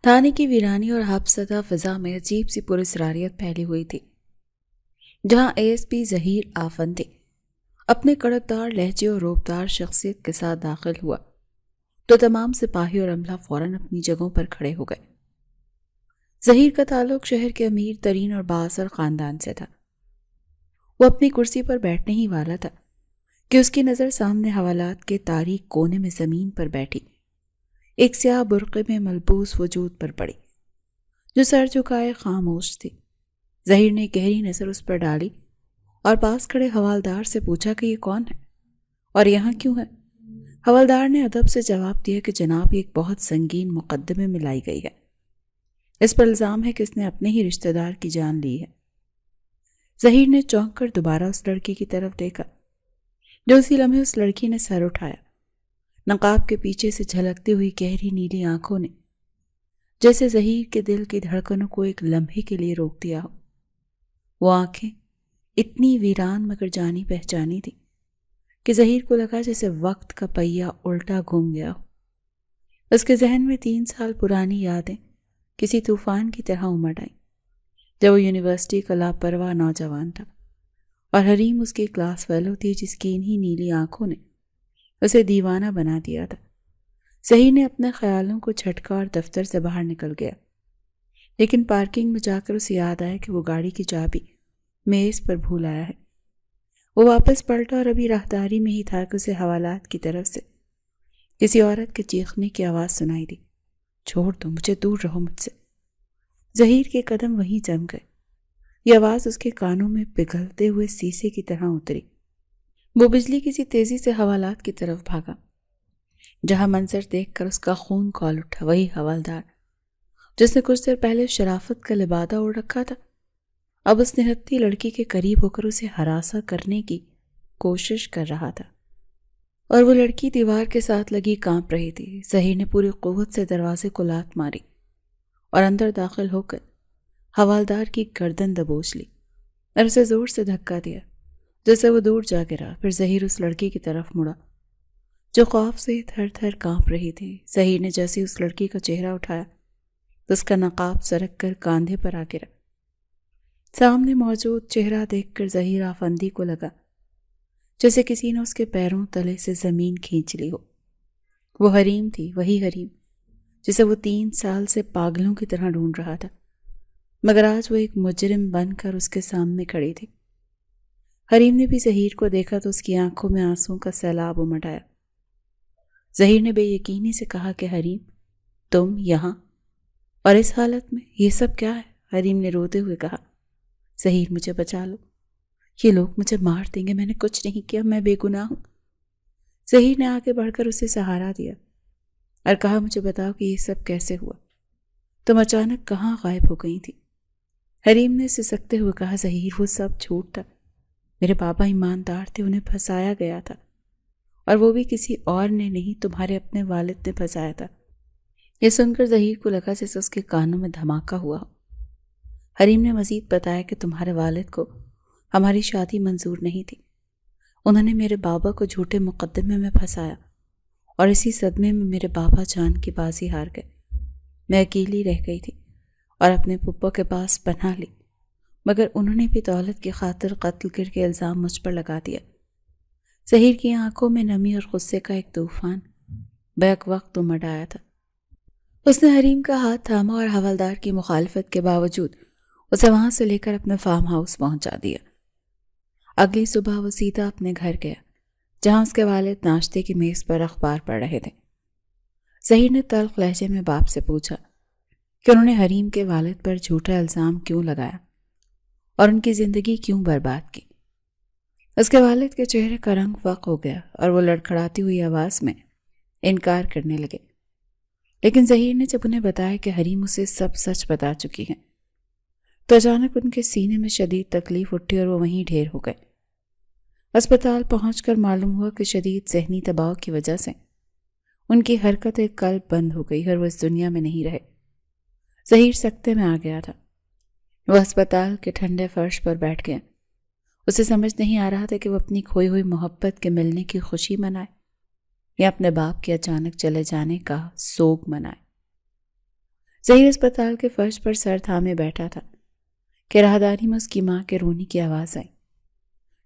تھانے کی ویرانی اور حبسدہ فضا میں عجیب سی پراسراریت پھیلی ہوئی تھی۔ جہاں A S P Zaheer Afandi اپنے کڑکدار لہجے اور روبدار شخصیت کے ساتھ داخل ہوا تو تمام سپاہی اور عملہ فوراً اپنی جگہوں پر کھڑے ہو گئے۔ ظہیر کا تعلق شہر کے امیر ترین اور بااثر خاندان سے تھا۔ وہ اپنی کرسی پر بیٹھنے ہی والا تھا کہ اس کی نظر سامنے حوالات کے تاریک کونے میں زمین پر بیٹھی ایک سیاہ برقعے میں ملبوس وجود پر پڑی، جو سر جھکائے خاموش تھی۔ ظہیر نے گہری نظر اس پر ڈالی اور پاس کھڑے حوالدار سے پوچھا کہ یہ کون ہے اور یہاں کیوں ہے؟ حوالدار نے ادب سے جواب دیا کہ جناب، ایک بہت سنگین مقدمے میں لائی گئی ہے۔ اس پر الزام ہے کہ اس نے اپنے ہی رشتہ دار کی جان لی ہے۔ ظہیر نے چونک کر دوبارہ اس لڑکی کی طرف دیکھا جو اسی لمحے اس لڑکی نے سر اٹھایا۔ نقاب کے پیچھے سے جھلکتی ہوئی گہری نیلی آنکھوں نے جیسے ظہیر کے دل کی دھڑکنوں کو ایک لمحے کے لیے روک دیا ہو۔ وہ آنکھیں اتنی ویران مگر جانی پہچانی تھی کہ ظہیر کو لگا جیسے وقت کا پہیہ الٹا گھوم گیا ہو۔ اس کے ذہن میں 3 سال پرانی یادیں کسی طوفان کی طرح امڑ آئیں، جب وہ یونیورسٹی کا لاپرواہ نوجوان تھا اور حریم اس کی کلاس فیلو تھی جس کی انہی نیلی آنکھوں نے اسے دیوانہ بنا دیا تھا۔ ظہیر نے اپنے خیالوں کو جھٹکا اور دفتر سے باہر نکل گیا، لیکن پارکنگ میں جا کر اسے یاد آیا کہ وہ گاڑی کی چابی میز پر بھول آیا ہے۔ وہ واپس پلٹا اور ابھی راہداری میں ہی تھا کہ اسے حوالات کی طرف سے کسی عورت کے چیخنے کی آواز سنائی دی۔ چھوڑ دو مجھے، دور رہو مجھ سے۔ ظہیر کے قدم وہیں جم گئے۔ یہ آواز اس کے کانوں میں پگھلتے ہوئے سیسے کی طرح اتری۔ وہ بجلی کسی تیزی سے حوالات کی طرف بھاگا، جہاں منظر دیکھ کر اس کا خون کھول اٹھا۔ وہی حوالدار جس نے کچھ دیر پہلے شرافت کا لبادہ اوڑھ رکھا تھا، اب اس نہتی لڑکی کے قریب ہو کر اسے ہراساں کرنے کی کوشش کر رہا تھا، اور وہ لڑکی دیوار کے ساتھ لگی کانپ رہی تھی۔ ظہیر نے پوری قوت سے دروازے کو لات ماری اور اندر داخل ہو کر حوالدار کی گردن دبوچ لی اور اسے زور سے دھکا دیا جیسے وہ دور جا گرا۔ پھر ظہیر اس لڑکی کی طرف مڑا جو خوف سے تھر تھر کانپ رہی تھی۔ ظہیر نے جیسے اس لڑکی کا چہرہ اٹھایا تو اس کا نقاب سرک کر کاندھے پر آ گرا۔ سامنے موجود چہرہ دیکھ کر ظہیر آفندی کو لگا جیسے کسی نے اس کے پیروں تلے سے زمین کھینچ لی ہو۔ وہ حریم تھی، وہی حریم جسے وہ 3 سال سے پاگلوں کی طرح ڈھونڈ رہا تھا، مگر آج وہ ایک مجرم بن کر اس کے سامنے کھڑی تھی۔ حریم نے بھی ظہیر کو دیکھا تو اس کی آنکھوں میں آنسوں کا سیلاب امڈ آیا۔ ظہیر نے بے یقینی سے کہا کہ حریم، تم یہاں اور اس حالت میں، یہ سب کیا ہے؟ حریم نے روتے ہوئے کہا، ظہیر مجھے بچا لو، یہ لوگ مجھے مار دیں گے، میں نے کچھ نہیں کیا، میں بے گناہ ہوں۔ ظہیر نے آگے بڑھ کر اسے سہارا دیا اور کہا، مجھے بتاؤ کہ یہ سب کیسے ہوا؟ تم اچانک کہاں غائب ہو گئی تھی؟ حریم نے سسکتے ہوئے کہا، ظہیر وہ سب جھوٹ تھا، میرے بابا ایماندار تھے، انہیں پھنسایا گیا تھا، اور وہ بھی کسی اور نے نہیں، تمہارے اپنے والد نے پھنسایا تھا۔ یہ سن کر ظہیر کو لگا جیسے اس کے کانوں میں دھماکہ ہوا ہو۔ حریم نے مزید بتایا کہ تمہارے والد کو ہماری شادی منظور نہیں تھی، انہوں نے میرے بابا کو جھوٹے مقدمے میں پھنسایا اور اسی صدمے میں میرے بابا جان کی بازی ہار گئے۔ میں اکیلی رہ گئی تھی اور اپنے پھپھو کے پاس پناہ لی، مگر انہوں نے بھی دولت کی خاطر قتل کر کے الزام مجھ پر لگا دیا۔ ظہیر کی آنکھوں میں نمی اور غصے کا ایک طوفان بیک وقت امڈ آیا تھا۔ اس نے حریم کا ہاتھ تھاما اور حوالدار کی مخالفت کے باوجود اسے وہاں سے لے کر اپنے فارم ہاؤس پہنچا دیا۔ اگلی صبح وہ سیدھا اپنے گھر گیا، جہاں اس کے والد ناشتے کی میز پر اخبار پڑھ رہے تھے۔ ظہیر نے تلخ لہجے میں باپ سے پوچھا کہ انہوں نے حریم کے والد پر جھوٹا الزام کیوں لگایا اور ان کی زندگی کیوں برباد کی۔ اس کے والد کے چہرے کا رنگ فاق ہو گیا اور وہ لڑکھڑاتی ہوئی آواز میں انکار کرنے لگے، لیکن ظہیر نے جب انہیں بتایا کہ حریم اسے سب سچ بتا چکی ہیں تو اچانک ان کے سینے میں شدید تکلیف اٹھی اور وہ وہیں ڈھیر ہو گئے۔ اسپتال پہنچ کر معلوم ہوا کہ شدید ذہنی دباؤ کی وجہ سے ان کی حرکت قلب بند ہو گئی اور وہ اس دنیا میں نہیں رہے۔ ظہیر سکتے میں آ گیا تھا۔ وہ اسپتال کے ٹھنڈے فرش پر بیٹھ گیا۔ اسے سمجھ نہیں آ رہا تھا کہ وہ اپنی کھوئی ہوئی محبت کے ملنے کی خوشی منائے یا اپنے باپ کے اچانک چلے جانے کا سوگ منائے۔ ظہیر اسپتال کے فرش پر سر تھامے بیٹھا تھا کہ راہداری میں اس کی ماں کے رونے کی آواز آئی۔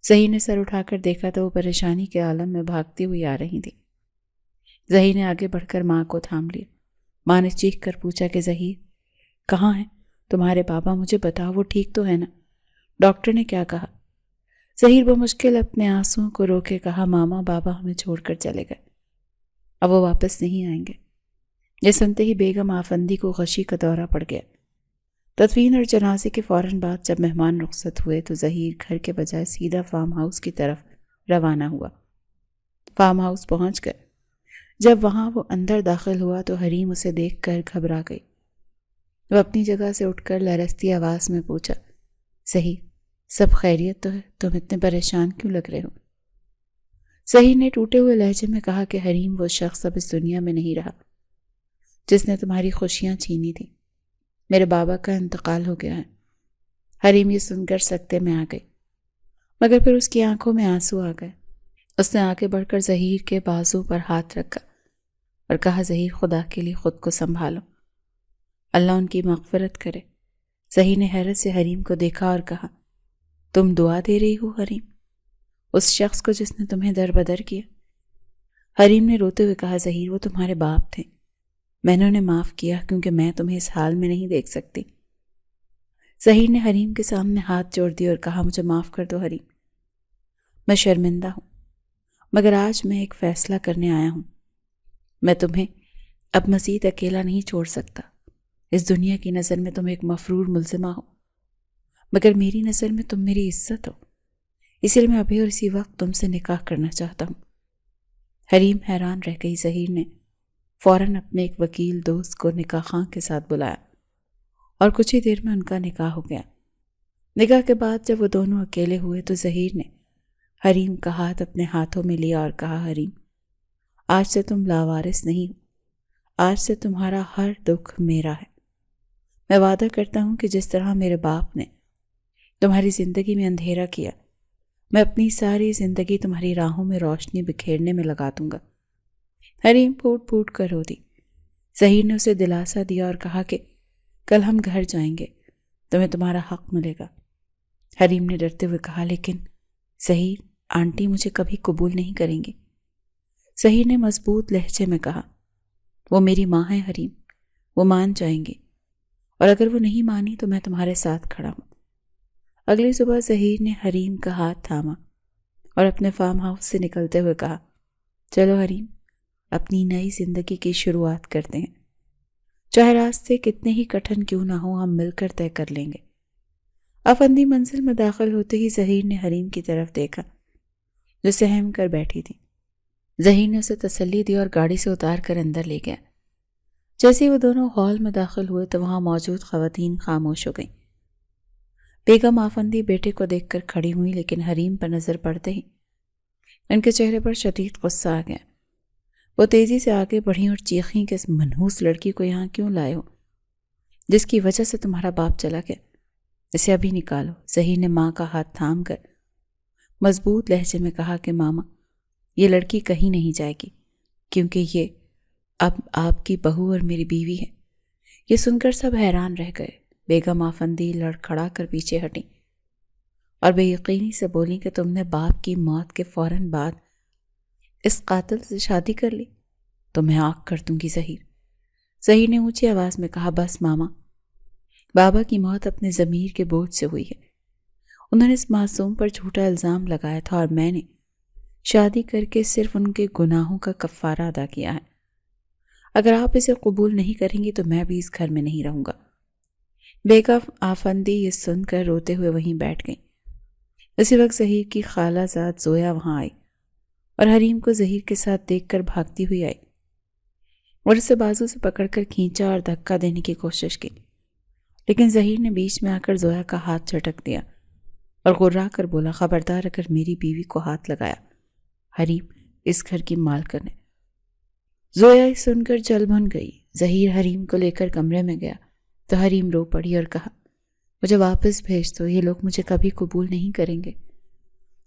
ظہیر نے سر اٹھا کر دیکھا تو وہ پریشانی کے عالم میں بھاگتی ہوئی آ رہی تھی۔ ظہیر نے آگے بڑھ کر ماں کو تھام لیا۔ ماں نے چیخ کر پوچھا کہ ظہیر کہاں ہیں تمہارے بابا؟ مجھے بتاؤ وہ ٹھیک تو ہے نا؟ ڈاکٹر نے کیا کہا؟ ظہیر بمشکل اپنے آنسوؤں کو روکے کہا، ماما بابا ہمیں چھوڑ کر چلے گئے، اب وہ واپس نہیں آئیں گے۔ یہ سنتے ہی بیگم آفندی کو غشی کا دورہ پڑ گیا۔ تدفین اور جنازے کے فوراً بعد جب مہمان رخصت ہوئے تو ظہیر گھر کے بجائے سیدھا فارم ہاؤس کی طرف روانہ ہوا۔ فارم ہاؤس پہنچ گئے۔ جب وہاں وہ اندر داخل ہوا تو حریم اسے دیکھ کر گھبرا گئی۔ وہ اپنی جگہ سے اٹھ کر لرزتی آواز میں پوچھا، ظہیر سب خیریت تو ہے؟ تم اتنے پریشان کیوں لگ رہے ہو؟ ظہیر نے ٹوٹے ہوئے لہجے میں کہا کہ حریم وہ شخص اب اس دنیا میں نہیں رہا جس نے تمہاری خوشیاں چھینی تھی۔ میرے بابا کا انتقال ہو گیا ہے۔ حریم یہ سن کر سکتے میں آ گئی، مگر پھر اس کی آنکھوں میں آنسو آ گئے۔ اس نے آگے بڑھ کر ظہیر کے بازو پر ہاتھ رکھا اور کہا، ظہیر خدا کے لیے خود کو سنبھالو، اللہ ان کی مغفرت کرے۔ ظہیر نے حیرت سے حریم کو دیکھا اور کہا، تم دعا دے رہی ہو حریم اس شخص کو جس نے تمہیں در بدر کیا؟ حریم نے روتے ہوئے کہا، ظہیر وہ تمہارے باپ تھے، میں نے انہیں معاف کیا کیونکہ میں تمہیں اس حال میں نہیں دیکھ سکتی۔ ظہیر نے حریم کے سامنے ہاتھ جوڑ دیے اور کہا، مجھے معاف کر دو حریم، میں شرمندہ ہوں، مگر آج میں ایک فیصلہ کرنے آیا ہوں۔ میں تمہیں اب مزید اکیلا نہیں چھوڑ سکتا۔ اس دنیا کی نظر میں تم ایک مفرور ملزمہ ہو، مگر میری نظر میں تم میری عزت ہو، اس لیے میں ابھی اور اسی وقت تم سے نکاح کرنا چاہتا ہوں۔ حریم حیران رہ گئی۔ ظہیر نے فوراً اپنے ایک وکیل دوست کو نکاح خواں کے ساتھ بلایا اور کچھ ہی دیر میں ان کا نکاح ہو گیا۔ نکاح کے بعد جب وہ دونوں اکیلے ہوئے تو ظہیر نے حریم کا ہاتھ اپنے ہاتھوں میں لیا اور کہا، حریم آج سے تم لاوارث نہیں ہو، آج سے تمہارا ہر دکھ میرا ہے۔ میں وعدہ کرتا ہوں کہ جس طرح میرے باپ نے تمہاری زندگی میں اندھیرا کیا، میں اپنی ساری زندگی تمہاری راہوں میں روشنی بکھیرنے میں لگا دوں گا۔ حریم پھوٹ پھوٹ کر رو دی۔ ظہیر نے اسے دلاسا دیا اور کہا کہ کل ہم گھر جائیں گے، تمہیں تمہارا حق ملے گا۔ حریم نے ڈرتے ہوئے کہا، لیکن ظہیر آنٹی مجھے کبھی قبول نہیں کریں گی۔ ظہیر نے مضبوط لہجے میں کہا، وہ میری ماں ہے حریم، وہ مان جائیں گی، اور اگر وہ نہیں مانی تو میں تمہارے ساتھ کھڑا ہوں۔ اگلی صبح ظہیر نے حریم کا ہاتھ تھاما اور اپنے فارم ہاؤس سے نکلتے ہوئے کہا، چلو حریم اپنی نئی زندگی کی شروعات کرتے ہیں، چاہے راستے کتنے ہی کٹھن کیوں نہ ہو، ہم مل کر طے کر لیں گے۔ آفندی منزل میں داخل ہوتے ہی ظہیر نے حریم کی طرف دیکھا جو سہم کر بیٹھی تھی۔ ظہیر نے اسے تسلی دی اور گاڑی سے اتار کر اندر لے گیا۔ جیسے وہ دونوں ہال میں داخل ہوئے تو وہاں موجود خواتین خاموش ہو گئیں۔ بیگم آفندی بیٹے کو دیکھ کر کھڑی ہوئی، لیکن حریم پر نظر پڑتے ہی ان کے چہرے پر شدید غصہ آ گیا۔ وہ تیزی سے آگے بڑھیں اور چیخیں کہ اس منحوس لڑکی کو یہاں کیوں لائے ہو جس کی وجہ سے تمہارا باپ چلا گیا، اسے ابھی نکالو۔ ظہیر نے ماں کا ہاتھ تھام کر مضبوط لہجے میں کہا کہ ماما یہ لڑکی کہیں نہیں جائے گی کیونکہ یہ اب آپ کی بہو اور میری بیوی ہے۔ یہ سن کر سب حیران رہ گئے۔ بیگم آفندی لڑکھڑا کر پیچھے ہٹیں اور بے یقینی سے بولیں کہ تم نے باپ کی موت کے فوراً بعد اس قاتل سے شادی کر لی، تو میں آنکھ کر دوں گی ظہیر۔ ظہیر نے اونچی آواز میں کہا، بس ماما، بابا کی موت اپنے ضمیر کے بوجھ سے ہوئی ہے، انہوں نے اس معصوم پر جھوٹا الزام لگایا تھا اور میں نے شادی کر کے صرف ان کے گناہوں کا کفارہ ادا کیا ہے۔ اگر آپ اسے قبول نہیں کریں گی تو میں بھی اس گھر میں نہیں رہوں گا۔ بیگم آفندی یہ سن کر روتے ہوئے وہیں بیٹھ گئیں۔ اسی وقت ظہیر کی خالہ زاد زویا وہاں آئی اور حریم کو ظہیر کے ساتھ دیکھ کر بھاگتی ہوئی آئی اور اسے بازو سے پکڑ کر کھینچا اور دھکا دینے کی کوشش کی، لیکن ظہیر نے بیچ میں آ کر زویا کا ہاتھ جھٹک دیا اور غرا کر بولا، خبردار اگر میری بیوی کو ہاتھ لگایا، حریم اس گھر کی مالکن ہے۔ زویا سن کر جل بھن گئی۔ ظہیر حریم کو لے کر کمرے میں گیا تو حریم رو پڑی اور کہا، مجھے واپس بھیج دو، یہ لوگ مجھے کبھی قبول نہیں کریں گے۔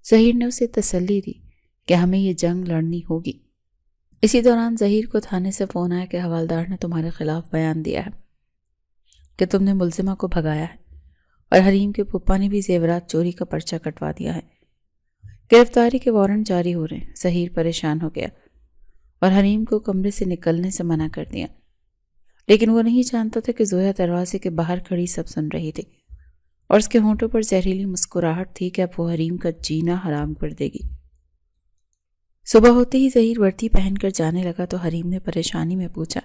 ظہیر نے اسے تسلی دی کہ ہمیں یہ جنگ لڑنی ہوگی۔ اسی دوران ظہیر کو تھانے سے فون آیا کہ حوالدار نے تمہارے خلاف بیان دیا ہے۔ کہ تم نے ملزمہ کو بھگایا ہے اور حریم کے پھپھا نے بھی زیورات چوری کا پرچہ کٹوا دیا ہے۔ گرفتاری کے وارنٹ جاری ہو رہے ہیں۔ ظہیر پریشان ہو گیا اور حریم کو کمرے سے نکلنے سے منع کر دیا، لیکن وہ نہیں جانتا تھا کہ زویا دروازے کے باہر کھڑی سب سن رہی تھی اور اس کے ہونٹوں پر زہریلی مسکراہٹ تھی کہ اب وہ حریم کا جینا حرام کر دے گی۔ صبح ہوتے ہی ظہیر وردی پہن کر جانے لگا تو حریم نے پریشانی میں پوچھا،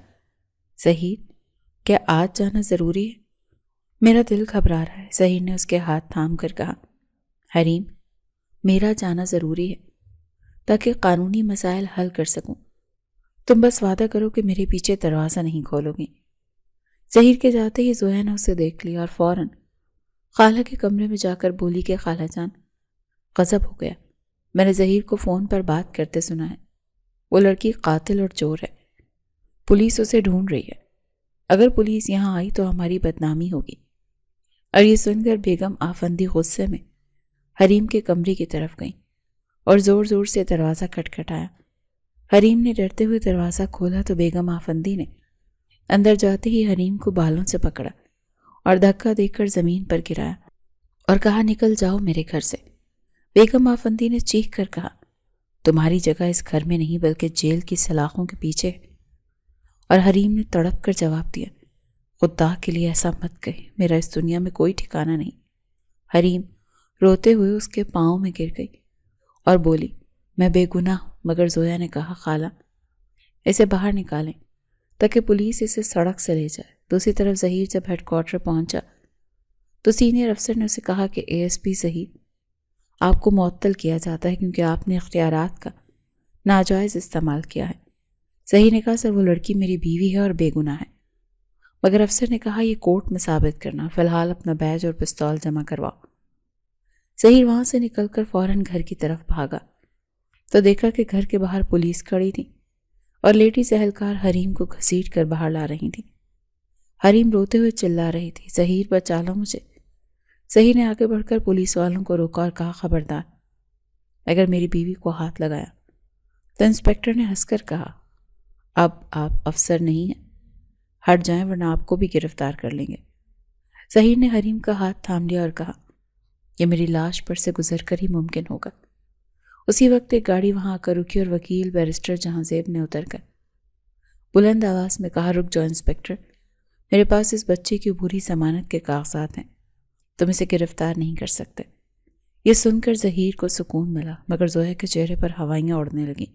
ظہیر کیا آج جانا ضروری ہے؟ میرا دل گھبرا رہا ہے، ظہیر نے اس کے ہاتھ تھام کر کہا۔ حریم میرا جانا ضروری ہے تاکہ قانونی مسائل حل کر سکوں، تم بس وعدہ کرو کہ میرے پیچھے دروازہ نہیں کھولو گی۔ ظہیر کے جاتے ہی زویا نے اسے دیکھ لیا اور فوراً خالہ کے کمرے میں جا کر بولی کہ خالہ جان، غضب ہو گیا، میں نے ظہیر کو فون پر بات کرتے سنا ہے، وہ لڑکی قاتل اور چور ہے، پولیس اسے ڈھونڈ رہی ہے، اگر پولیس یہاں آئی تو ہماری بدنامی ہوگی۔ اور یہ سن کر بیگم آفندی غصے میں حریم کے کمرے کی طرف گئیں اور زور زور سے دروازہ کھٹکھٹایا۔ حریم نے ڈرتے ہوئے دروازہ کھولا تو بیگم آفندی نے اندر جاتے ہی حریم کو بالوں سے پکڑا اور دھکا دے کر زمین پر گرایا اور کہا، نکل جاؤ میرے گھر سے۔ بیگم آفندی نے چیخ کر کہا، تمہاری جگہ اس گھر میں نہیں بلکہ جیل کی سلاخوں کے پیچھے ہے۔ اور حریم نے تڑپ کر جواب دیا، خدا کے لیے ایسا مت کہے، میرا اس دنیا میں کوئی ٹھکانہ نہیں۔ حریم روتے ہوئے اس کے پاؤں میں گر گئی اور بولی، میں بے گناہ ہوں۔ مگر زویا نے کہا، خالہ اسے باہر نکالیں تاکہ پولیس اسے سڑک سے لے جائے۔ دوسری طرف ظہیر جب ہیڈ کوارٹر پہنچا تو سینئر افسر نے اسے کہا کہ ASP ظہیر، آپ کو معطل کیا جاتا ہے کیونکہ آپ نے اختیارات کا ناجائز استعمال کیا ہے۔ ظہیر نے کہا، سر وہ لڑکی میری بیوی ہے اور بے گناہ ہے۔ مگر افسر نے کہا، یہ کورٹ میں ثابت کرنا، فی الحال اپنا بیج اور پستول جمع کرواؤ۔ ظہیر وہاں سے نکل کر فوراً گھر کی طرف بھاگا تو دیکھا کہ گھر کے باہر پولیس کھڑی تھی اور لیڈیز اہلکار حریم کو گھسیٹ کر باہر لا رہی تھی۔ حریم روتے ہوئے چلا رہی تھی، ظہیر بچا لو مجھے۔ ظہیر نے آگے بڑھ کر پولیس والوں کو روکا اور کہا، خبردار اگر میری بیوی کو ہاتھ لگایا۔ تو انسپکٹر نے ہنس کر کہا، اب آپ افسر نہیں ہیں، ہٹ جائیں ورنہ آپ کو بھی گرفتار کر لیں گے۔ ظہیر نے حریم کا ہاتھ تھام لیا اور کہا، یہ میری لاش پر سے گزر کر ہی ممکن ہوگا۔ اسی وقت ایک گاڑی وہاں آ کر رکی اور وکیل بیرسٹر جہاں زیب نے اتر کر بلند آواز میں کہا، رک جاؤ انسپکٹر، میرے پاس اس بچے کی عبوری ضمانت کے کاغذات ہیں، تم اسے گرفتار نہیں کر سکتے۔ یہ سن کر ظہیر کو سکون ملا مگر زویا کے چہرے پر ہوائیاں اڑنے لگیں۔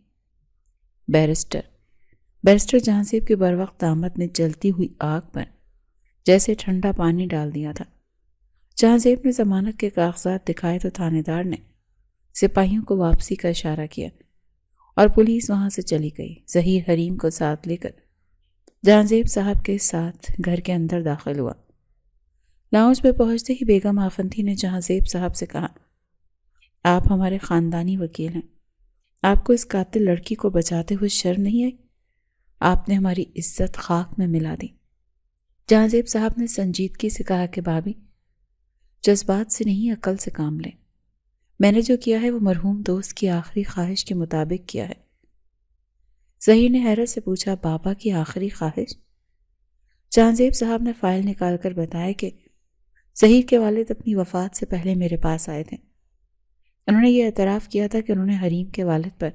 بیرسٹر جہاں زیب کے بروقت آمد نے جلتی ہوئی آگ پر جیسے ٹھنڈا پانی ڈال دیا تھا۔ جہاں زیب نے ضمانت کے کاغذات دکھائے تو تھانے دار نے سپاہیوں کو واپسی کا اشارہ کیا اور پولیس وہاں سے چلی گئی۔ ظہیر حریم کو ساتھ لے کر جہاں زیب صاحب کے ساتھ گھر کے اندر داخل ہوا۔ لاؤنج میں پہنچتے ہی بیگم آفندی نے جہاں زیب صاحب سے کہا، آپ ہمارے خاندانی وکیل ہیں، آپ کو اس قاتل لڑکی کو بچاتے ہوئے شرم نہیں آئی؟ آپ نے ہماری عزت خاک میں ملا دی۔ جہاں زیب صاحب نے سنجیدگی سے کہا کہ بھابھی جذبات سے نہیں عقل سے کام لیں، میں نے جو کیا ہے وہ مرحوم دوست کی آخری خواہش کے مطابق کیا ہے۔ ظہیر نے حیرت سے پوچھا، بابا کی آخری خواہش؟ جہاں زیب صاحب نے فائل نکال کر بتایا کہ ظہیر کے والد اپنی وفات سے پہلے میرے پاس آئے تھے۔ انہوں نے یہ اعتراف کیا تھا کہ انہوں نے حریم کے والد پر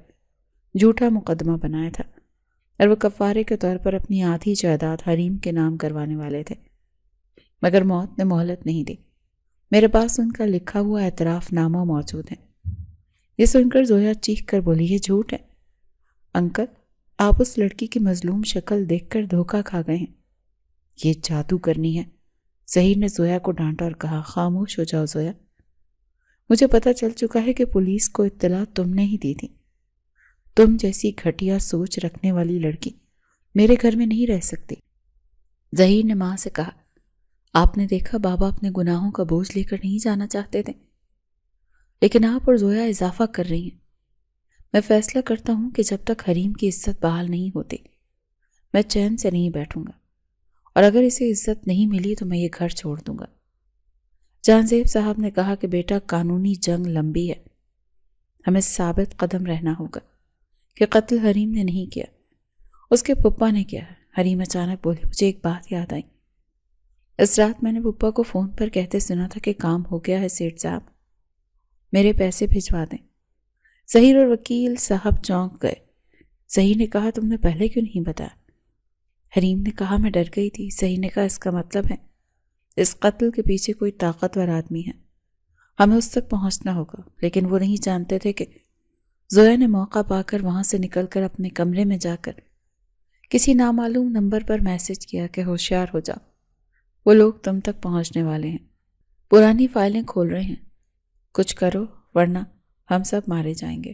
جھوٹا مقدمہ بنایا تھا اور وہ کفارے کے طور پر اپنی آدھی جائیداد حریم کے نام کروانے والے تھے، مگر موت نے مہلت نہیں دی۔ میرے پاس ان کا لکھا ہوا اعتراف نامہ موجود ہے۔ یہ سن کر زویا چیخ کر بولی، یہ جھوٹ ہے انکل، آپ اس لڑکی کی مظلوم شکل دیکھ کر دھوکہ کھا گئے ہیں، یہ جادو کرنی ہے۔ ظہیر نے زویا کو ڈانٹا اور کہا، خاموش ہو جاؤ زویا، مجھے پتہ چل چکا ہے کہ پولیس کو اطلاع تم نے ہی دی تھی۔ تم جیسی گھٹیا سوچ رکھنے والی لڑکی میرے گھر میں نہیں رہ سکتی۔ ظہیر نے ماں سے کہا، آپ نے دیکھا بابا اپنے گناہوں کا بوجھ لے کر نہیں جانا چاہتے تھے، لیکن آپ اور زویا اضافہ کر رہی ہیں۔ میں فیصلہ کرتا ہوں کہ جب تک حریم کی عزت بحال نہیں ہوتی میں چین سے نہیں بیٹھوں گا، اور اگر اسے عزت نہیں ملی تو میں یہ گھر چھوڑ دوں گا۔ جہاں زیب صاحب نے کہا کہ بیٹا قانونی جنگ لمبی ہے، ہمیں ثابت قدم رہنا ہوگا کہ قتل حریم نے نہیں کیا، اس کے پپا نے کیا ہے۔ حریم اچانک بولی، مجھے ایک بات یاد آئی، اس رات میں نے پپا کو فون پر کہتے سنا تھا کہ کام ہو گیا ہے سیٹھ صاحب، میرے پیسے بھجوا دیں۔ ظہیر اور وکیل صاحب چونک گئے۔ ظہیر نے کہا تم نے پہلے کیوں نہیں بتایا؟ حریم نے کہا میں ڈر گئی تھی۔ ظہیر نے کہا اس کا مطلب ہے اس قتل کے پیچھے کوئی طاقتور آدمی ہے، ہمیں اس تک پہنچنا ہوگا۔ لیکن وہ نہیں جانتے تھے کہ زویا نے موقع پا کر وہاں سے نکل کر اپنے کمرے میں جا کر کسی نامعلوم نمبر پر میسج کیا کہ ہوشیار ہو جاؤ، وہ لوگ تم تک پہنچنے والے ہیں، پرانی فائلیں کھول رہے ہیں، کچھ کرو ورنہ ہم سب مارے جائیں گے۔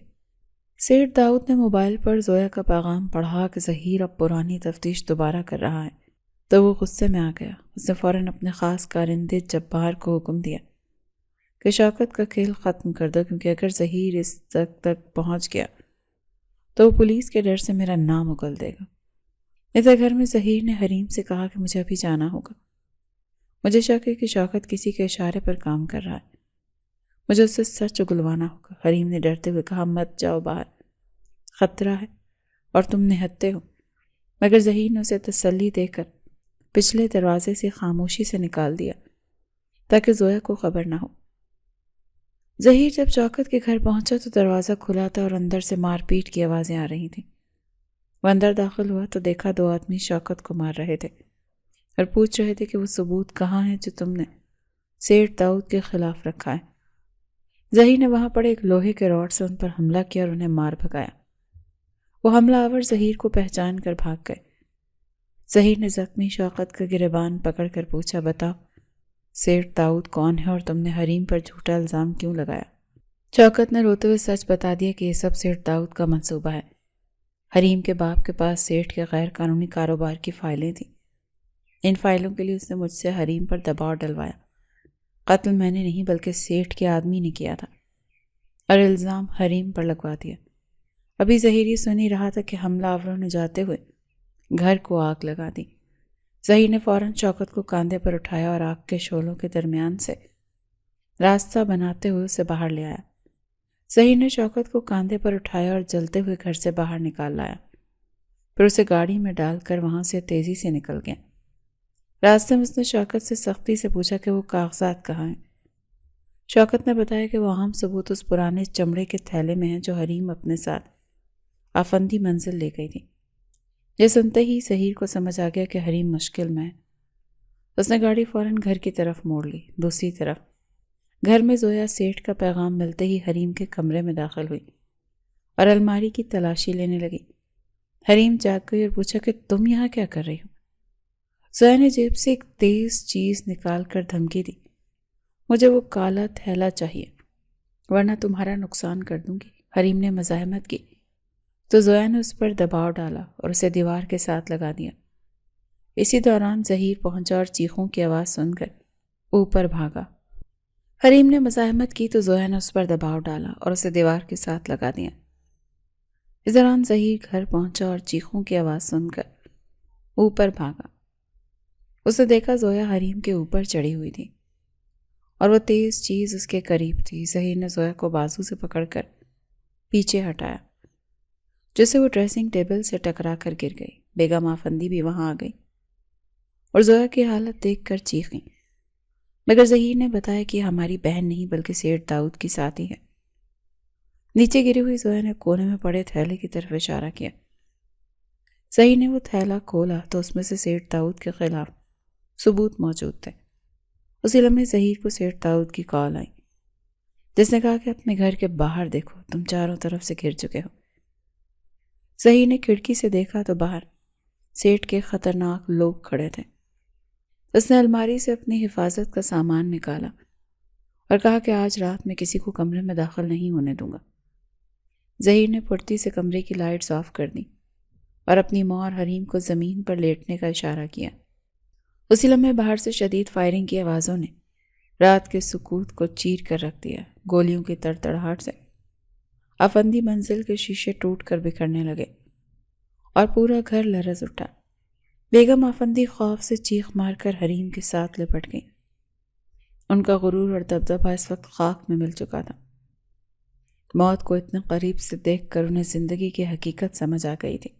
سیٹھ داؤد نے موبائل پر زویا کا پیغام پڑھا کہ ظہیر اب پرانی تفتیش دوبارہ کر رہا ہے تو وہ غصے میں آ گیا۔ اس نے فوراً اپنے خاص کارندے جبار کو حکم دیا کہ شوکت کا کھیل ختم کر دو، کیونکہ اگر ظہیر اس تک پہنچ گیا تو وہ پولیس کے ڈر سے میرا نام اگل دے گا۔ ادھر گھر میں ظہیر نے حریم سے کہا کہ مجھے ابھی جانا ہوگا، مجھے شک ہے کہ شوکت کسی کے اشارے پر کام کر رہا ہے، مجھے اس سے سچ اگلوانا ہوگا۔ حریم نے ڈرتے ہوئے کہا مت جاؤ باہر، خطرہ ہے اور تم نہتے ہو، مگر ظہیر نے اسے تسلی دے کر پچھلے دروازے سے خاموشی سے نکال دیا تاکہ زویا کو خبر نہ ہو۔ ظہیر جب شوکت کے گھر پہنچا تو دروازہ کھلا تھا اور اندر سے مار پیٹ کی آوازیں آ رہی تھیں۔ وہ اندر داخل ہوا تو دیکھا دو آدمی شوکت کو مار رہے تھے اور پوچھ رہے تھے کہ وہ ثبوت کہاں ہے جو تم نے سیٹھ داؤد کے خلاف رکھا ہے۔ ظہیر نے وہاں پڑے ایک لوہے کے راڈ سے ان پر حملہ کیا اور انہیں مار بھگایا۔ وہ حملہ آور ظہیر کو پہچان کر بھاگ گئے۔ ظہیر نے زخمی شوکت کا گریبان پکڑ کر پوچھا بتاؤ سیٹھ داؤد کون ہے اور تم نے حریم پر جھوٹا الزام کیوں لگایا؟ شوکت نے روتے ہوئے سچ بتا دیا کہ یہ سب سیٹھ داؤد کا منصوبہ ہے۔ حریم کے باپ کے پاس سیٹھ کے غیر قانونی کاروبار کی فائلیں تھیں، ان فائلوں کے لیے اس نے مجھ سے حریم پر دباؤ ڈلوایا۔ قتل میں نے نہیں بلکہ سیٹھ کے آدمی نے کیا تھا اور الزام حریم پر لگوا دیا۔ ابھی ظہیر یہ سن ہی رہا تھا کہ حملہ آوروں نے جاتے ہوئے گھر کو آگ لگا دی۔ ظہیر نے فوراً شوکت کو کاندھے پر اٹھایا اور آگ کے شعلوں کے درمیان سے راستہ بناتے ہوئے اسے باہر لے آیا۔ ظہیر نے شوکت کو کاندھے پر اٹھایا اور جلتے ہوئے گھر سے باہر نکال لایا، پھر اسے گاڑی میں ڈال کر وہاں سے تیزی سے نکل گیا۔ راستے میں اس نے شوکت سے سختی سے پوچھا کہ وہ کاغذات کہاں ہیں۔ شوکت نے بتایا کہ وہ اہم ثبوت اس پرانے چمڑے کے تھیلے میں ہیں جو حریم اپنے ساتھ آفندی منزل لے گئی تھی۔ یہ سنتے ہی ظہیر کو سمجھ آ گیا کہ حریم مشکل میں ہے۔ اس نے گاڑی فوراً گھر کی طرف موڑ لی۔ دوسری طرف گھر میں زویا سیٹھ کا پیغام ملتے ہی حریم کے کمرے میں داخل ہوئی اور الماری کی تلاشی لینے لگی۔ حریم جاگ گئی اور پوچھا کہ تم یہاں کیا کر رہی ہو؟ زویا نے جیب سے ایک تیز چیز نکال کر دھمکی دی، مجھے وہ کالا تھیلا چاہیے ورنہ تمہارا نقصان کر دوں گی۔ حریم نے مزاحمت کی تو زویا نے اس پر دباؤ ڈالا اور اسے دیوار کے ساتھ لگا دیا۔ اسی دوران ظہیر پہنچا اور چیخوں کی آواز سن کر اوپر بھاگا۔ حریم نے مزاحمت کی تو زویا نے اس پر دباؤ ڈالا اور اسے دیوار کے ساتھ لگا دیا۔ اس دوران ظہیر گھر پہنچا اور چیخوں کی آواز سن کر اوپر بھاگا۔ اس نے دیکھا زویا حریم کے اوپر چڑھی ہوئی تھی اور وہ تیز چیز اس کے قریب تھی۔ ظہیر نے زویا کو بازو سے پکڑ کر پیچھے ہٹایا جس سے وہ ڈریسنگ ٹیبل سے ٹکرا کر گر گئی۔ بیگم آفندی بھی وہاں آ گئی اور زویا کی حالت دیکھ کر چیخیں، مگر ظہیر نے بتایا کہ ہماری بہن نہیں بلکہ سیٹھ داؤد کی ساتھی ہے۔ نیچے گری ہوئی زویا نے کونے میں پڑے تھیلے کی طرف اشارہ کیا۔ ظہیر نے وہ تھیلا کھولا تو اس میں سے سیٹھ داؤد کے خلاف ثبوت موجود تھے۔ اسی لمحے ظہیر کو سیٹھ داؤد کی کال آئی جس نے کہا کہ اپنے گھر کے باہر دیکھو، تم چاروں طرف سے گھر چکے ہو۔ ظہیر نے کھڑکی سے دیکھا تو باہر سیٹھ کے خطرناک لوگ کھڑے تھے۔ اس نے الماری سے اپنی حفاظت کا سامان نکالا اور کہا کہ آج رات میں کسی کو کمرے میں داخل نہیں ہونے دوں گا۔ ظہیر نے پھرتی سے کمرے کی لائٹس آف کر دی اور اپنی ماں اور حریم کو زمین پر لیٹنے کا اشارہ کیا۔ اسی لمحے باہر سے شدید فائرنگ کی آوازوں نے رات کے سکوت کو چیر کر رکھ دیا۔ گولیوں کی تڑتڑاہٹ سے آفندی منزل کے شیشے ٹوٹ کر بکھرنے لگے اور پورا گھر لرز اٹھا۔ بیگم آفندی خوف سے چیخ مار کر حریم کے ساتھ لپٹ گئی۔ ان کا غرور اور دبدبہ اس وقت خاک میں مل چکا تھا۔ موت کو اتنے قریب سے دیکھ کر انہیں زندگی کی حقیقت سمجھ آ گئی تھی۔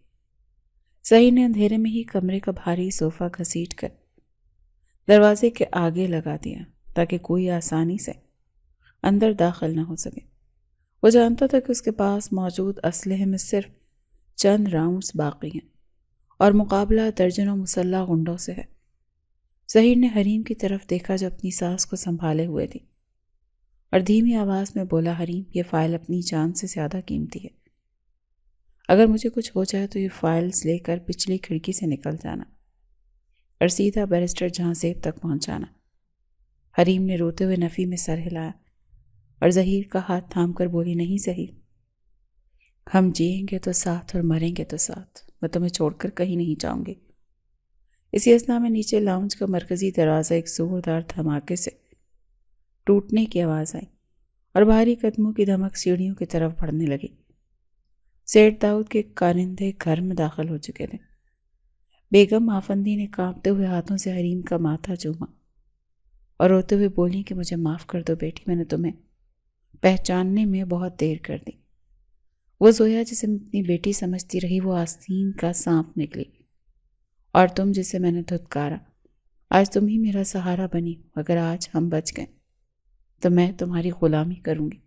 ظہیر نے اندھیرے میں ہی کمرے کا بھاری صوفہ گھسیٹ کر دروازے کے آگے لگا دیا تاکہ کوئی آسانی سے اندر داخل نہ ہو سکے۔ وہ جانتا تھا کہ اس کے پاس موجود اسلحے میں صرف چند راؤنڈز باقی ہیں اور مقابلہ درجنوں مسلح غنڈوں سے ہے۔ ظہیر نے حریم کی طرف دیکھا جو اپنی سانس کو سنبھالے ہوئے تھی اور دھیمی آواز میں بولا، حریم، یہ فائل اپنی جان سے زیادہ قیمتی ہے۔ اگر مجھے کچھ ہو جائے تو یہ فائلز لے کر پچھلی کھڑکی سے نکل جانا اور سیدھا بیرسٹر جہاں زیب تک پہنچانا۔ حریم نے روتے ہوئے نفی میں سر ہلایا اور ظہیر کا ہاتھ تھام کر بولی، نہیں ظہیر، ہم جئیں گے تو ساتھ اور مریں گے تو ساتھ، میں تمہیں چھوڑ کر کہیں نہیں جاؤں گی۔ اسی اثنا میں نیچے لاؤنج کا مرکزی دروازہ ایک زوردار دھماکے سے ٹوٹنے کی آواز آئی اور بھاری قدموں کی دھمک سیڑھیوں کی طرف بڑھنے لگی۔ سیٹ داؤد کے کارندے گھر میں داخل ہو چکے تھے۔ بیگم آفندی نے کانپتے ہوئے ہاتھوں سے حریم کا ماتھا چوما اور روتے ہوئے بولی کہ مجھے معاف کر دو بیٹی، میں نے تمہیں پہچاننے میں بہت دیر کر دی۔ وہ زویا جسے میں اپنی بیٹی سمجھتی رہی وہ آستین کا سانپ نکلی، اور تم جسے میں نے دھتکارا، آج تم ہی میرا سہارا بنی۔ اگر آج ہم بچ گئے تو میں تمہاری غلامی کروں گی۔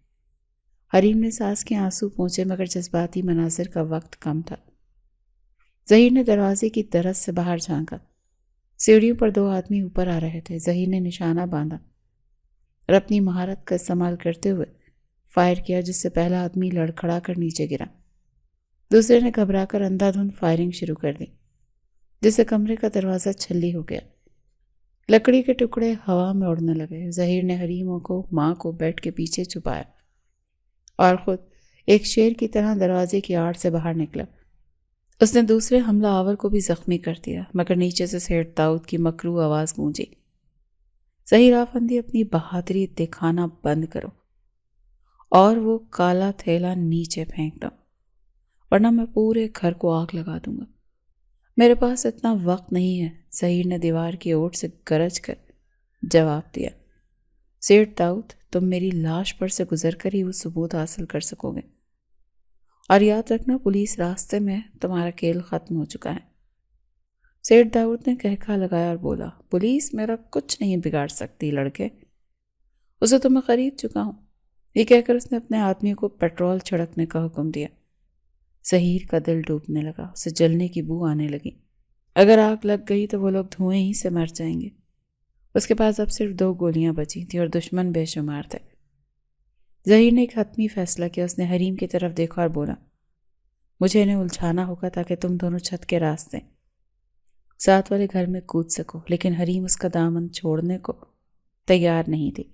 حریم نے ساس کے آنسو پونچھے مگر جذباتی مناظر کا وقت کم تھا۔ ظہیر نے دروازے کی درز سے باہر جھانکا۔ سیڑھیوں پر 2 آدمی اوپر آ رہے تھے۔ ظہیر نے نشانہ باندھا اور اپنی مہارت کا استعمال کرتے ہوئے فائر کیا، جس سے پہلا آدمی لڑکھڑا کر نیچے گرا۔ دوسرے نے گھبرا کر اندھا دھند فائرنگ شروع کر دی، جس سے کمرے کا دروازہ چھلی ہو گیا۔ لکڑی کے ٹکڑے ہوا میں اڑنے لگے۔ ظہیر نے حریموں کو ماں کو بیڈ کے پیچھے چھپایا اور خود ایک شیر کی طرح دروازے کی آڑ سے باہر نکلا۔ اس نے دوسرے حملہ آور کو بھی زخمی کر دیا مگر نیچے سے سیٹ داؤد کی مکروہ آواز گونجی، ظہیر آفندی، اپنی بہادری دکھانا بند کرو اور وہ کالا تھیلا نیچے پھینک دو، ورنہ میں پورے گھر کو آگ لگا دوں گا۔ میرے پاس اتنا وقت نہیں ہے، ظہیر نے دیوار کی اوٹ سے گرج کر جواب دیا۔ سیٹ داؤد، تم میری لاش پر سے گزر کر ہی وہ ثبوت حاصل کر سکو گے، اور یاد رکھنا پولیس راستے میں، تمہارا کھیل ختم ہو چکا ہے۔ سیٹ داؤد نے کہکا لگایا اور بولا، پولیس میرا کچھ نہیں بگاڑ سکتی لڑکے، اسے تو میں خرید چکا ہوں۔ یہ کہہ کر اس نے اپنے آدمی کو پیٹرول چھڑکنے کا حکم دیا۔ ظہیر کا دل ڈوبنے لگا، اسے جلنے کی بو آنے لگی۔ اگر آگ لگ گئی تو وہ لوگ دھوئیں ہی سے مر جائیں گے۔ اس کے پاس اب صرف 2 گولیاں بچی تھیں اور دشمن بے شمار تھے۔ ظہیر نے ایک حتمی فیصلہ کیا۔ اس نے حریم کی طرف دیکھا اور بولا، مجھے انہیں الجھانا ہوگا تاکہ تم دونوں چھت کے راستے ساتھ والے گھر میں کود سکو، لیکن حریم اس کا دامن چھوڑنے کو تیار نہیں تھی۔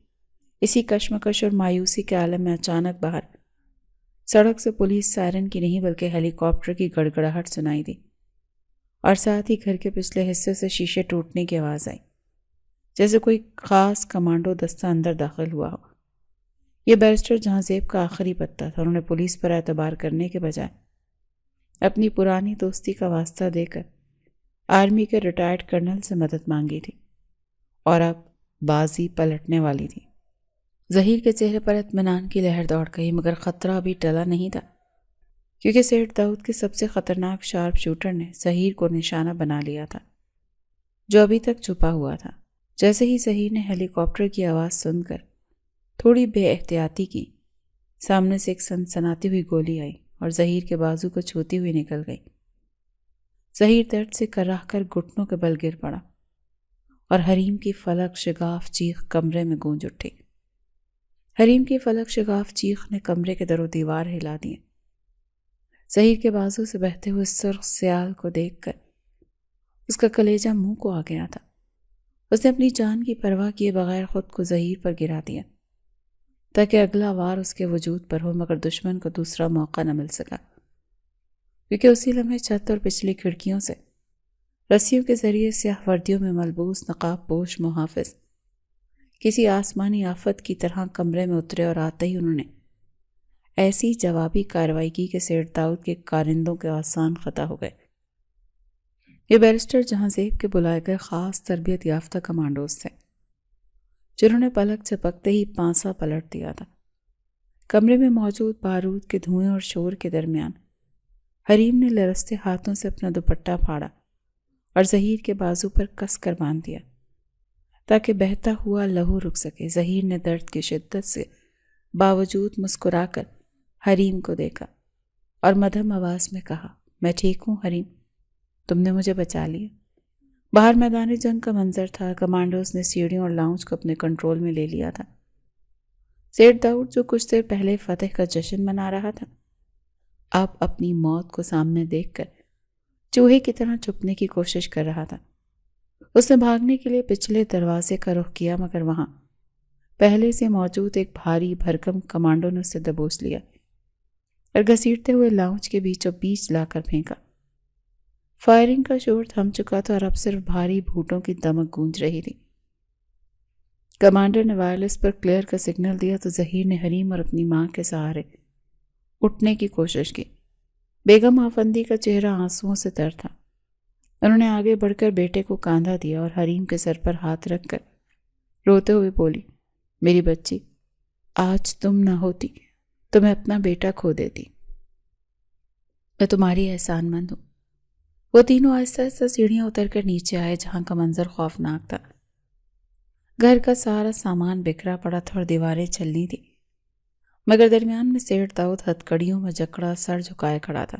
اسی کشمکش اور مایوسی کے عالم میں اچانک باہر سڑک سے پولیس سائرن کی نہیں بلکہ ہیلی کاپٹر کی گڑگڑاہٹ سنائی دی، اور ساتھ ہی گھر کے پچھلے حصے سے شیشے ٹوٹنے کی آواز آئی، جیسے کوئی خاص کمانڈو دستہ اندر داخل ہوا ہو۔ یہ بیرسٹر جہاں زیب کا آخری پتہ تھا۔ انہوں نے پولیس پر اعتبار کرنے کے بجائے اپنی پرانی دوستی کا واسطہ دے کر آرمی کے ریٹائرڈ کرنل سے مدد مانگی تھی، اور اب بازی پلٹنے والی تھی۔ ظہیر کے چہرے پر اطمینان کی لہر دوڑ گئی مگر خطرہ ابھی ٹلا نہیں تھا، کیونکہ سیٹ داؤد کے سب سے خطرناک شارپ شوٹر نے ظہیر کو نشانہ بنا لیا تھا، جو ابھی تک چھپا ہوا تھا۔ جیسے ہی ظہیر نے ہیلی کاپٹر کی آواز سن کر تھوڑی بے احتیاطی کی، سامنے سے ایک سنسناتی ہوئی گولی آئی اور ظہیر کے بازو کو چھوتی ہوئی نکل گئی۔ ظہیر درد سے کراہ کر گھٹنوں کے بل گر پڑا اور حریم کی فلک شگاف چیخ کمرے میں گونج اٹھی۔ حریم کی فلک شگاف چیخ نے کمرے کے در و دیوار ہلا دیے۔ ظہیر کے بازو سے بہتے ہوئے سرخ سیال کو دیکھ کر اس کا کلیجہ منہ کو آ گیا تھا۔ اس نے اپنی جان کی پرواہ کیے بغیر خود کو ظہیر پر گرا دیا تاکہ اگلا وار اس کے وجود پر ہو، مگر دشمن کو دوسرا موقع نہ مل سکا، کیونکہ اسی لمحے چھت اور پچھلی کھڑکیوں سے رسیوں کے ذریعے سیاہ وردیوں میں ملبوس نقاب پوش محافظ کسی آسمانی آفت کی طرح کمرے میں اترے، اور آتے ہی انہوں نے ایسی جوابی کارروائی کی کہ سیٹ داؤد کے کارندوں کے آسان خطا ہو گئے۔ یہ بیرسٹر جہاں زیب کے بلائے گئے خاص تربیت یافتہ کمانڈوز تھے، جنہوں نے پلک جھپکتے ہی پانسا پلٹ دیا تھا۔ کمرے میں موجود بارود کے دھوئیں اور شور کے درمیان حریم نے لرزتے ہاتھوں سے اپنا دوپٹہ پھاڑا اور ظہیر کے بازو پر کس کر باندھ دیا۔ تاکہ بہتا ہوا لہو رک سکے۔ ظہیر نے درد کی شدت سے باوجود مسکرا کر حریم کو دیکھا اور مدھم آواز میں کہا، میں ٹھیک ہوں حریم، تم نے مجھے بچا لیا۔ باہر میدان جنگ کا منظر تھا۔ کمانڈوز نے سیڑھیوں اور لاؤنج کو اپنے کنٹرول میں لے لیا تھا۔ سیٹھ داؤد جو کچھ دیر پہلے فتح کا جشن منا رہا تھا، اب اپنی موت کو سامنے دیکھ کر چوہے کی طرح چھپنے کی کوشش کر رہا تھا۔ اس نے بھاگنے کے لیے پچھلے دروازے کا رخ کیا، مگر وہاں پہلے سے موجود ایک بھاری بھرکم کمانڈو نے اسے دبوچ لیا اور گھسیٹتے ہوئے لاؤنج کے بیچوں بیچ لا کر پھینکا۔ فائرنگ کا شور تھم چکا تھا اور اب صرف بھاری بھوٹوں کی دمک گونج رہی تھی۔ کمانڈر نے وائرلیس پر کلیئر کا سگنل دیا تو ظہیر نے حریم اور اپنی ماں کے سہارے اٹھنے کی کوشش کی۔ بیگم آفندی کا چہرہ آنسوؤں سے تر تھا۔ انہوں نے آگے بڑھ کر بیٹے کو کاندھا دیا اور حریم کے سر پر ہاتھ رکھ کر روتے ہوئے بولی، میری بچی، آج تم نہ ہوتی تو میں اپنا بیٹا کھو دیتی۔ میں تمہاری احسان مند ہوں۔ وہ تینوں آہستہ آہستہ سیڑھیاں اتر کر نیچے آئے، جہاں کا منظر خوفناک تھا۔ گھر کا سارا سامان بکھرا پڑا تھا اور دیواریں چھلنی تھی، مگر درمیان میں سیٹھ داؤد ہتھکڑیوں میں جکڑا سر جھکائے کھڑا تھا۔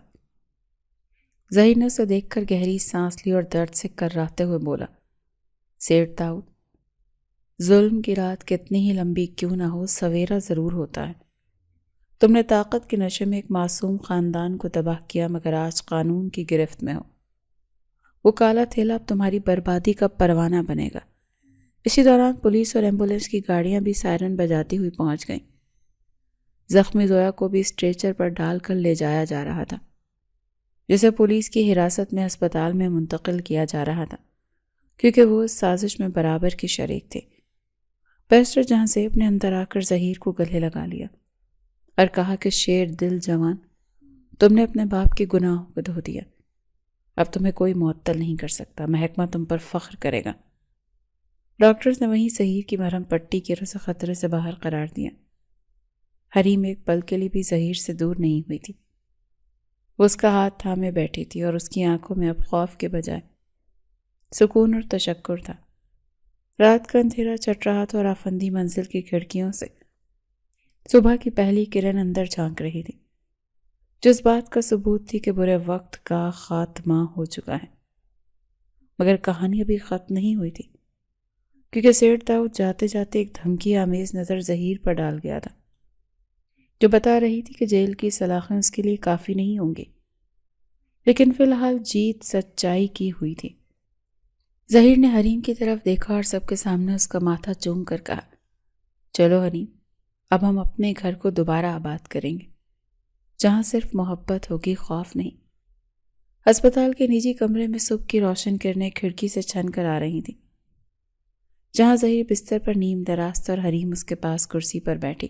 ظہیر نے اسے دیکھ کر گہری سانس لی اور درد سے کرراتے ہوئے بولا، سیٹھ داؤد، ظلم کی رات کتنی ہی لمبی کیوں نہ ہو، سویرا ضرور ہوتا ہے۔ تم نے طاقت کے نشے میں ایک معصوم خاندان کو تباہ کیا، مگر آج قانون کی گرفت میں ہو۔ وہ کالا تھیلا اب تمہاری بربادی کا پروانہ بنے گا۔ اسی دوران پولیس اور ایمبولینس کی گاڑیاں بھی سائرن بجاتی ہوئی پہنچ گئیں۔ زخمی زویا کو بھی اسٹریچر پر ڈال کر لے جایا جا رہا تھا، جسے پولیس کی حراست میں ہسپتال میں منتقل کیا جا رہا تھا، کیونکہ وہ اس سازش میں برابر کی شریک تھے۔ بیرسٹر جہاں زیب نے اندر آ کر ظہیر کو گلے لگا لیا اور کہا کہ شیر دل جوان، تم نے اپنے باپ کے گناہوں کو دھو دیا، اب تمہیں کوئی معطل نہیں کر سکتا، محکمہ تم پر فخر کرے گا۔ ڈاکٹرز نے وہیں ظہیر کی مرہم پٹی کی اسے خطرے سے باہر قرار دیا۔ حریم ایک پل کے لیے بھی ظہیر سے دور نہیں ہوئی تھی۔ وہ اس کا ہاتھ تھامے بیٹھی تھی اور اس کی آنکھوں میں اب خوف کے بجائے سکون اور تشکر تھا۔ رات کا اندھیرا چٹ رہا تھا اور آفندی منزل کی کھڑکیوں سے صبح کی پہلی کرن اندر جھانک رہی تھی، جس بات کا ثبوت تھی کہ برے وقت کا خاتمہ ہو چکا ہے۔ مگر کہانی ابھی ختم نہیں ہوئی تھی، کیونکہ سیٹھ داؤد جاتے جاتے ایک دھمکی آمیز نظر ظہیر پر ڈال گیا تھا، جو بتا رہی تھی کہ جیل کی سلاخیں اس کے لیے کافی نہیں ہوں گی، لیکن فی الحال جیت سچائی کی ہوئی تھی۔ ظہیر نے حریم کی طرف دیکھا اور سب کے سامنے اس کا ماتھا چوم کر کہا، چلو حریم، اب ہم اپنے گھر کو دوبارہ آباد کریں گے، جہاں صرف محبت ہوگی، خوف نہیں۔ ہسپتال کے نجی کمرے میں صبح کی روشن کرنیں کھڑکی سے چھن کر آ رہی تھیں، جہاں ظہیر بستر پر نیم دراز تھا اور حریم اس کے پاس کرسی پر بیٹھی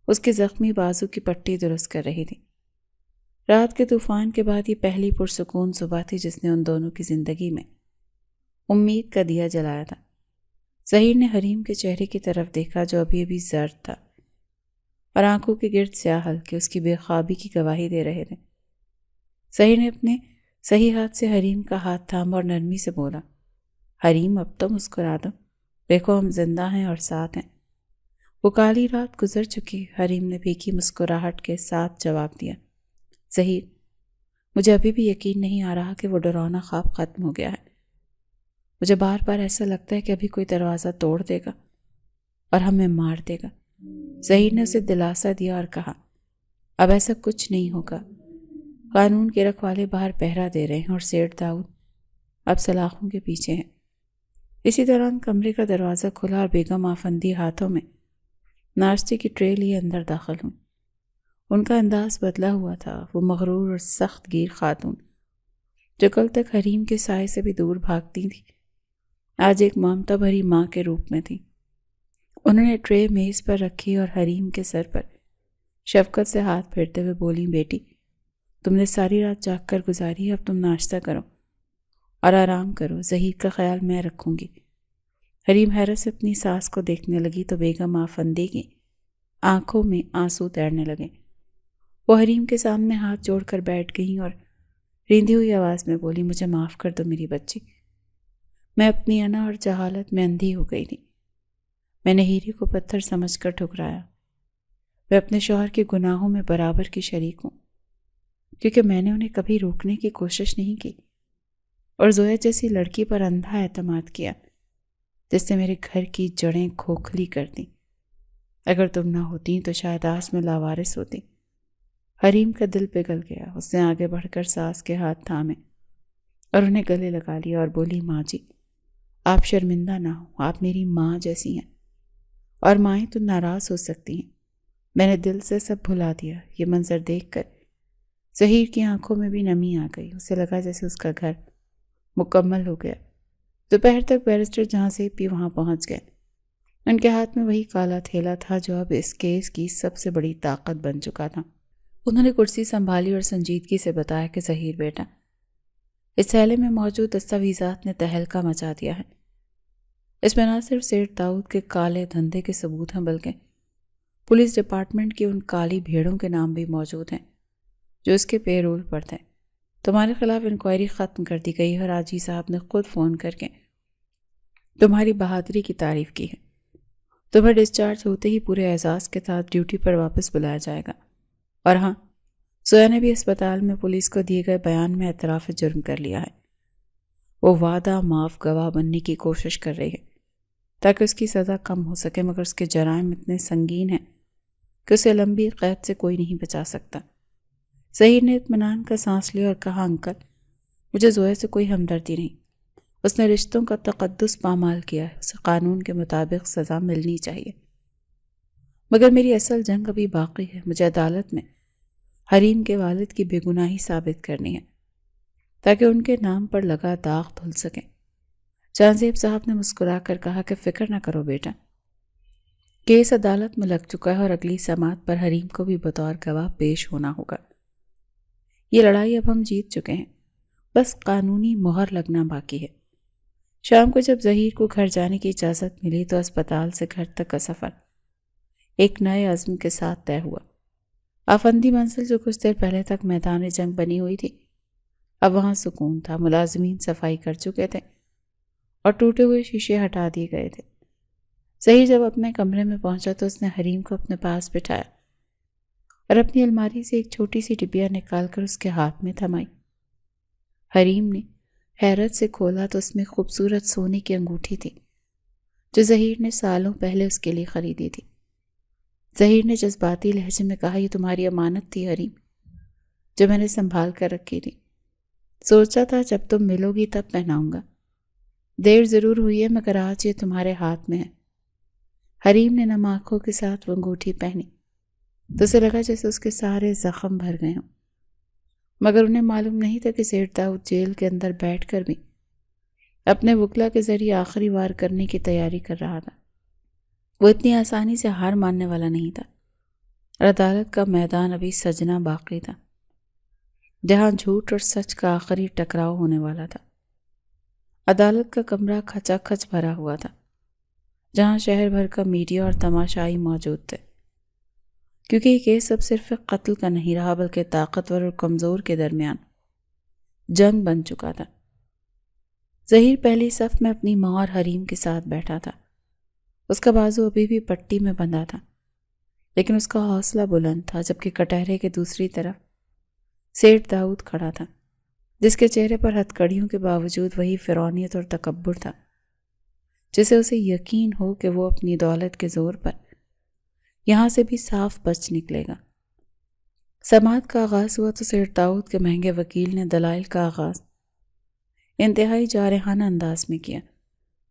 اس کے زخمی بازو کی پٹی درست کر رہی تھی۔ رات کے طوفان کے بعد یہ پہلی پرسکون صبح تھی جس نے ان دونوں کی زندگی میں امید کا دیا جلایا تھا۔ ظہیر نے حریم کے چہرے کی طرف دیکھا جو ابھی ابھی زرد تھا اور آنکھوں کے گرد سیاہ ہلکے اس کی بے خوابی کی گواہی دے رہے تھے۔ ظہیر نے اپنے صحیح ہاتھ سے حریم کا ہاتھ تھاما اور نرمی سے بولا، حریم اب تو مسکرا دو، دیکھو ہم زندہ ہیں اور ساتھ ہیں۔ وہ کالی رات گزر چکی۔ حریم نے پھیکی مسکراہٹ کے ساتھ جواب دیا، ظہیر، مجھے ابھی بھی یقین نہیں آ رہا کہ وہ ڈراؤنا خواب ختم ہو گیا ہے۔ مجھے بار بار ایسا لگتا ہے کہ ابھی کوئی دروازہ توڑ دے گا اور ہمیں مار دے گا۔ ظہیر نے اسے دلاسا دیا اور کہا، اب ایسا کچھ نہیں ہوگا، قانون کے رکھوالے باہر پہرا دے رہے ہیں اور سیٹھ داؤد اب سلاخوں کے پیچھے ہیں۔ اسی دوران کمرے کا دروازہ کھلا اور بیگم آفندی ہاتھوں میں ناشتے کی ٹرے لیے اندر داخل ہوئی۔ ان کا انداز بدلا ہوا تھا، وہ مغرور اور سخت گیر خاتون جو کل تک حریم کے سائے سے بھی دور بھاگتی تھی، آج ایک ممتا بھری ماں کے روپ میں تھی۔ انہوں نے ٹرے میز پر رکھی اور حریم کے سر پر شفقت سے ہاتھ پھیرتے ہوئے بولی، بیٹی، تم نے ساری رات جاگ کر گزاری ہے، اب تم ناشتہ کرو اور آرام کرو، ظہیر کا خیال میں رکھوں گی۔ حریم حیرت سے اپنی ساس کو دیکھنے لگی تو بیگم آفندی کی آنکھوں میں آنسو تیرنے لگے۔ وہ حریم کے سامنے ہاتھ جوڑ کر بیٹھ گئیں اور رینی ہوئی آواز میں بولی، مجھے معاف کر دو میری بچی، میں اپنی انا اور جہالت میں اندھی ہو گئی تھی۔ میں نے ہیرے کو پتھر سمجھ کر ٹھکرایا۔ میں اپنے شوہر کے گناہوں میں برابر کی شریک ہوں، کیونکہ میں نے انہیں کبھی روکنے کی کوشش نہیں کی اور زویا جیسی لڑکی پر اندھا اعتماد کیا جس نے میرے گھر کی جڑیں کھوکھلی کر دیں۔ اگر تم نہ ہوتی تو شاید آج میں لاوارث ہوتی۔ حریم کا دل پگھل گیا۔ اس نے آگے بڑھ کر ساس کے ہاتھ تھامے اور انہیں گلے لگا لیا اور بولی، ماں جی آپ شرمندہ نہ ہو، آپ میری ماں جیسی ہیں، اور مائیں تو ناراض ہو سکتی ہیں۔ میں نے دل سے سب بھلا دیا۔ یہ منظر دیکھ کر ظہیر کی آنکھوں میں بھی نمی آ گئی۔ اسے لگا جیسے اس کا گھر مکمل ہو گیا۔ دوپہر تک بیرسٹر جہاں سے بھی وہاں پہنچ گئے۔ ان کے ہاتھ میں وہی کالا تھیلا تھا جو اب اس کیس کی سب سے بڑی طاقت بن چکا تھا۔ انہوں نے کرسی سنبھالی اور سنجیدگی سے بتایا کہ ظہیر بیٹا، اس تھیلے میں موجود دستاویزات نے تہلکہ مچا دیا ہے۔ اس میں نہ صرف سیٹھ داؤد کے کالے دھندے کے ثبوت ہیں، بلکہ پولیس ڈپارٹمنٹ کی ان کالی بھیڑوں کے نام بھی موجود ہیں جو اس کے پے رول پر تھے۔ تمہارے خلاف انکوائری ختم کر دی گئی ہے اور آجی صاحب نے خود فون کر کے تمہاری بہادری کی تعریف کی ہے۔ تمہیں ڈسچارج ہوتے ہی پورے اعزاز کے ساتھ ڈیوٹی پر واپس بلایا جائے گا۔ اور ہاں، زویا نے بھی اسپتال میں پولیس کو دیے گئے بیان میں اعتراف جرم کر لیا ہے۔ وہ وعدہ معاف گواہ بننے کی کوشش کر رہی ہے تاکہ اس کی سزا کم ہو سکے، مگر اس کے جرائم اتنے سنگین ہیں کہ اسے لمبی قید سے کوئی نہیں بچا سکتا۔ ظہیر نے اطمینان کا سانس لیا اور کہا، انکل مجھے زویا سے کوئی ہمدردی نہیں۔ اس نے رشتوں کا تقدس پامال کیا ہے، اسے قانون کے مطابق سزا ملنی چاہیے۔ مگر میری اصل جنگ ابھی باقی ہے۔ مجھے عدالت میں حریم کے والد کی بے گناہی ثابت کرنی ہے تاکہ ان کے نام پر لگا داغ دھل سکے۔ جہانزیب صاحب نے مسکرا کر کہا کہ فکر نہ کرو بیٹا، کیس عدالت میں لگ چکا ہے اور اگلی سماعت پر حریم کو بھی بطور گواہ پیش ہونا ہوگا۔ یہ لڑائی اب ہم جیت چکے ہیں، بس قانونی مہر لگنا باقی ہے۔ شام کو جب ظہیر کو گھر جانے کی اجازت ملی تو اسپتال سے گھر تک کا سفر ایک نئے عزم کے ساتھ طے ہوا۔ آفندی منزل جو کچھ دیر پہلے تک میدان جنگ بنی ہوئی تھی، اب وہاں سکون تھا۔ ملازمین صفائی کر چکے تھے اور ٹوٹے ہوئے شیشے ہٹا دیے گئے تھے۔ ظہیر جب اپنے کمرے میں پہنچا تو اس نے حریم کو اپنے پاس بٹھایا اور اپنی الماری سے ایک چھوٹی سی ڈبیا نکال کر اس کے ہاتھ میں تھمائی۔ حریم نے حیرت سے کھولا تو اس میں خوبصورت سونے کی انگوٹھی تھی جو ظہیر نے سالوں پہلے اس کے لیے خریدی تھی۔ ظہیر نے جذباتی لہجے میں کہا، یہ تمہاری امانت تھی حریم، جو میں نے سنبھال کر رکھی تھی۔ سوچا تھا جب تم ملو گی تب پہناؤں گا۔ دیر ضرور ہوئی ہے مگر آج یہ تمہارے ہاتھ میں ہے۔ حریم نے نم آنکھوں کے ساتھ وہ انگوٹھی پہنی تو اسے لگا جیسے اس کے سارے زخم بھر گئے ہوں، مگر انہیں معلوم نہیں تھا کہ سیٹھ داؤد جیل کے اندر بیٹھ کر بھی اپنے وکلا کے ذریعے آخری وار کرنے کی تیاری کر رہا تھا۔ وہ اتنی آسانی سے ہار ماننے والا نہیں تھا اور عدالت کا میدان ابھی سجنا باقی تھا جہاں جھوٹ اور سچ کا آخری ٹکراؤ ہونے والا تھا۔ عدالت کا کمرہ کھچا کھچ بھرا ہوا تھا جہاں شہر بھر کا میڈیا اور تماشائی موجود تھے، کیونکہ یہ کیس اب صرف قتل کا نہیں رہا بلکہ طاقتور اور کمزور کے درمیان جنگ بن چکا تھا۔ ظہیر پہلی صف میں اپنی ماں اور حریم کے ساتھ بیٹھا تھا۔ اس کا بازو ابھی بھی پٹی میں بندھا تھا لیکن اس کا حوصلہ بلند تھا، جبکہ کٹہرے کے دوسری طرف سیٹھ داؤد کھڑا تھا جس کے چہرے پر ہتھکڑیوں کے باوجود وہی فرعونیت اور تکبر تھا جسے اسے یقین ہو کہ وہ اپنی دولت کے زور پر یہاں سے بھی صاف بچ نکلے گا۔ سماعت کا آغاز ہوا تو سیٹھ داؤد کے مہنگے وکیل نے دلائل کا آغاز انتہائی جارحانہ انداز میں کیا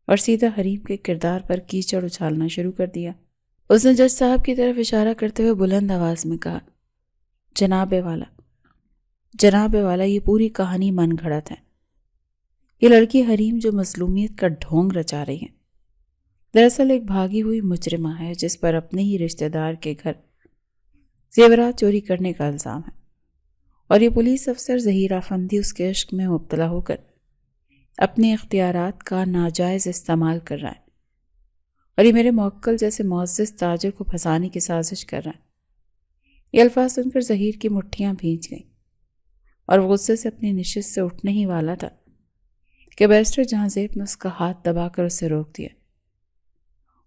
اور سیدھا حریم کے کردار پر کیچڑ اچھالنا شروع کر دیا۔ اس نے جج صاحب کی طرف اشارہ کرتے ہوئے بلند آواز میں کہا، جناب والا یہ پوری کہانی من گھڑت ہے۔ یہ لڑکی حریم جو مظلومیت کا ڈھونگ رچا رہی ہے، دراصل ایک بھاگی ہوئی مجرمہ ہے جس پر اپنے ہی رشتہ دار کے گھر زیورات چوری کرنے کا الزام ہے، اور یہ پولیس افسر ظہیر آفندی اس کے عشق میں مبتلا ہو کر اپنے اختیارات کا ناجائز استعمال کر رہا ہے، اور یہ میرے موکل جیسے معزز تاجر کو پھنسانے کی سازش کر رہا ہے۔ یہ الفاظ سن کر ظہیر کی مٹھیاں بھیج گئیں اور وہ غصے سے اپنی نشست سے اٹھنے ہی والا تھا کہ بیرسٹر جہانزیب نے اس کا ہاتھ دبا کر اسے روک دیا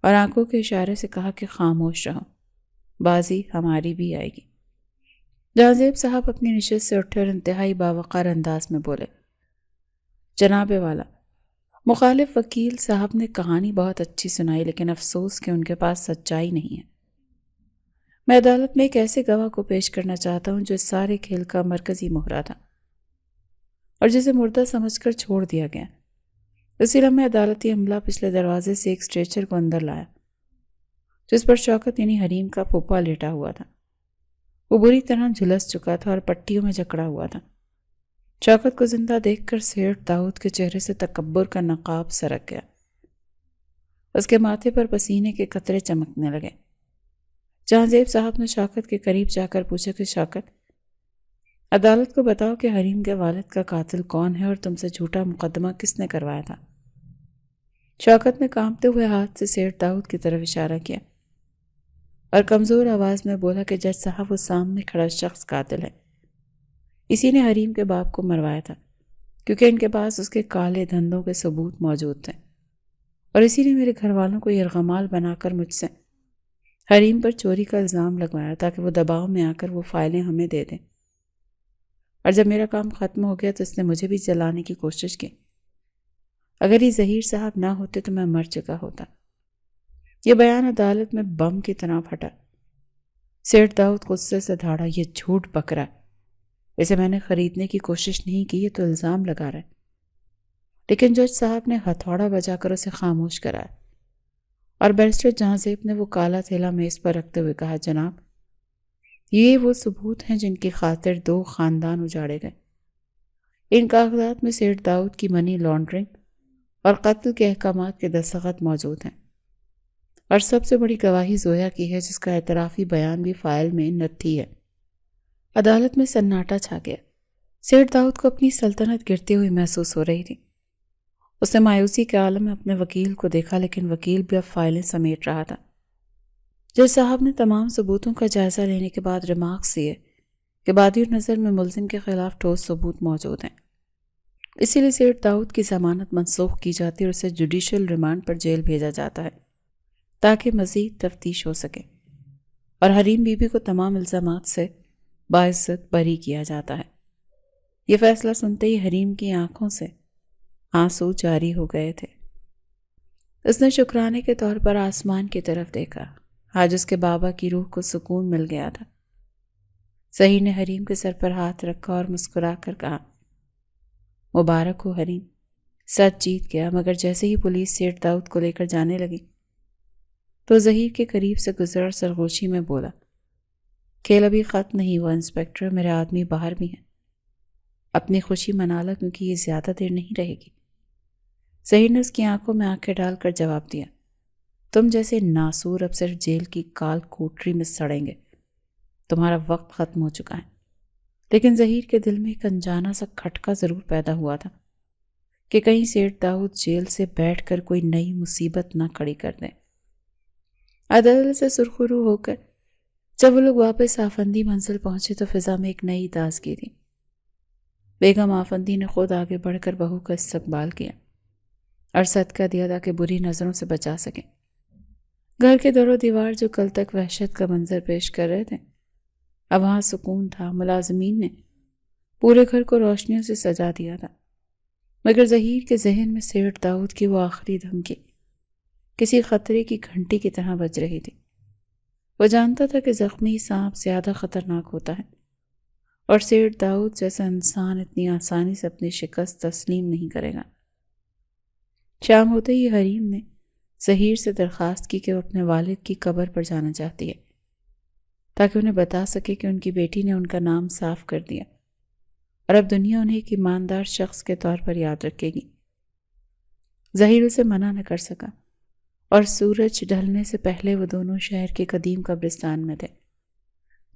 اور آنکھوں کے اشارے سے کہا کہ خاموش رہو، بازی ہماری بھی آئے گی۔ جہانزیب صاحب اپنی نشست سے اٹھے اور انتہائی باوقار انداز میں بولے، جناب والا، مخالف وکیل صاحب نے کہانی بہت اچھی سنائی، لیکن افسوس کہ ان کے پاس سچائی نہیں ہے۔ میں عدالت میں ایک ایسے گواہ کو پیش کرنا چاہتا ہوں جو اس سارے کھیل کا مرکزی مہرا تھا اور جسے مردہ سمجھ کر چھوڑ دیا گیا۔ اسی لمحے عدالتی عملہ پچھلے دروازے سے ایک اسٹریچر کو اندر لایا جس پر شوکت یعنی حریم کا پھوپھا لیٹا ہوا تھا۔ وہ بری طرح جھلس چکا تھا اور پٹیوں میں جکڑا ہوا تھا۔ شوکت کو زندہ دیکھ کر سیٹھ داؤد کے چہرے سے تکبر کا نقاب سرک گیا۔ اس کے ماتھے پر پسینے کے قطرے چمکنے لگے۔ جہانزیب صاحب نے شوکت کے قریب جا کر پوچھا کہ شوکت، عدالت کو بتاؤ کہ حریم کے والد کا قاتل کون ہے اور تم سے جھوٹا مقدمہ کس نے کروایا تھا؟ شوکت نے کانپتے ہوئے ہاتھ سے سیٹھ داؤد کی طرف اشارہ کیا اور کمزور آواز میں بولا کہ جج صاحب، وہ سامنے کھڑا شخص قاتل ہے۔ اسی نے حریم کے باپ کو مروایا تھا کیونکہ ان کے پاس اس کے کالے دھندوں کے ثبوت موجود تھے، اور اسی نے میرے گھر والوں کو یرغمال بنا کر مجھ سے حریم پر چوری کا الزام لگوایا تاکہ وہ دباؤ میں آ کر وہ فائلیں ہمیں دے دیں، اور جب میرا کام ختم ہو گیا تو اس نے مجھے بھی جلانے کی کوشش کی۔ اگر یہ ظہیر صاحب نہ ہوتے تو میں مر چکا ہوتا۔ یہ بیان عدالت میں بم کی طرح پھٹا۔ سیٹھ داؤد غصے سے دھاڑا، یہ جھوٹ بک رہا ہے، اسے میں نے خریدنے کی کوشش نہیں کی، یہ تو الزام لگا رہا ہے۔ لیکن جج صاحب نے ہتھوڑا بجا کر اسے خاموش کرایا اور بیرسٹر جہانزیب نے وہ کالا تھیلا میز پر رکھتے ہوئے کہا، جناب، یہ وہ ثبوت ہیں جن کی خاطر 2 خاندان اجاڑے گئے۔ ان کاغذات میں سیٹھ داؤد کی منی لانڈرنگ اور قتل کے احکامات کے دستخط موجود ہیں، اور سب سے بڑی گواہی زویا کی ہے جس کا اعترافی بیان بھی فائل میں نتھی ہے۔ عدالت میں سناٹا چھا گیا۔ سیٹھ داؤد کو اپنی سلطنت گرتی ہوئی محسوس ہو رہی تھی۔ اس نے مایوسی کے عالم میں اپنے وکیل کو دیکھا، لیکن وکیل بھی اب فائلیں سمیٹ رہا تھا۔ جج صاحب نے تمام ثبوتوں کا جائزہ لینے کے بعد ریمارکس دیے کہ بادی نظر میں ملزم کے خلاف ٹھوس ثبوت موجود ہیں، اسی لیے سیٹھ داؤد کی ضمانت منسوخ کی جاتی اور اسے جوڈیشل ریمانڈ پر جیل بھیجا جاتا ہے تاکہ مزید تفتیش ہو سکے، اور حریم بی بی کو تمام الزامات سے باعزت بری کیا جاتا ہے۔ یہ فیصلہ سنتے ہی حریم کی آنکھوں سے آنسو جاری ہو گئے تھے۔ اس نے شکرانے کے طور پر آسمان کی طرف دیکھا۔ آج اس کے بابا کی روح کو سکون مل گیا تھا۔ ظہیر نے حریم کے سر پر ہاتھ رکھا اور مسکرا کر کہا، مبارک ہو حریم، سچ جیت گیا۔ مگر جیسے ہی پولیس سیٹھ داؤد کو لے کر جانے لگی تو ظہیر کے قریب سے گزرا اور سرگوشی میں بولا، کھیل ابھی ختم نہیں ہوا انسپکٹر، میرے آدمی باہر بھی ہیں، اپنی خوشی منا لا کیونکہ یہ زیادہ دیر نہیں رہے گی۔ ظہیر نے اس کی آنکھوں میں آنکھیں ڈال کر جواب دیا، تم جیسے ناسور اب صرف جیل کی کال کوٹری میں سڑیں گے، تمہارا وقت ختم ہو چکا ہے۔ لیکن ظہیر کے دل میں ایک انجانا سا کھٹکا ضرور پیدا ہوا تھا کہ کہیں سیٹھ داؤد جیل سے بیٹھ کر کوئی نئی مصیبت نہ کھڑی کر دے۔ عدالت سے سرخرو ہو کر جب وہ لوگ واپس آفندی منزل پہنچے تو فضا میں ایک نئی تازگی تھی۔ بیگم آفندی نے خود آگے بڑھ کر بہو کا استقبال کیا اور صدقہ دیا تاکہ بری نظروں سے بچا سکیں۔ گھر کے در و دیوار جو کل تک وحشت کا منظر پیش کر رہے تھے، اب وہاں سکون تھا۔ ملازمین نے پورے گھر کو روشنیوں سے سجا دیا تھا، مگر ظہیر کے ذہن میں سیٹھ داؤد کی وہ آخری دھمکی کسی خطرے کی گھنٹی کی طرح بج رہی تھی۔ وہ جانتا تھا کہ زخمی سانپ زیادہ خطرناک ہوتا ہے اور سیٹھ داؤد جیسا انسان اتنی آسانی سے اپنی شکست تسلیم نہیں کرے گا۔ شام ہوتے ہی حریم نے ظہیر سے درخواست کی کہ وہ اپنے والد کی قبر پر جانا چاہتی ہے تاکہ انہیں بتا سکے کہ ان کی بیٹی نے ان کا نام صاف کر دیا اور اب دنیا انہیں ایک ایماندار شخص کے طور پر یاد رکھے گی۔ ظہیر اسے منع نہ کر سکا اور سورج ڈھلنے سے پہلے وہ دونوں شہر کے قدیم قبرستان میں تھے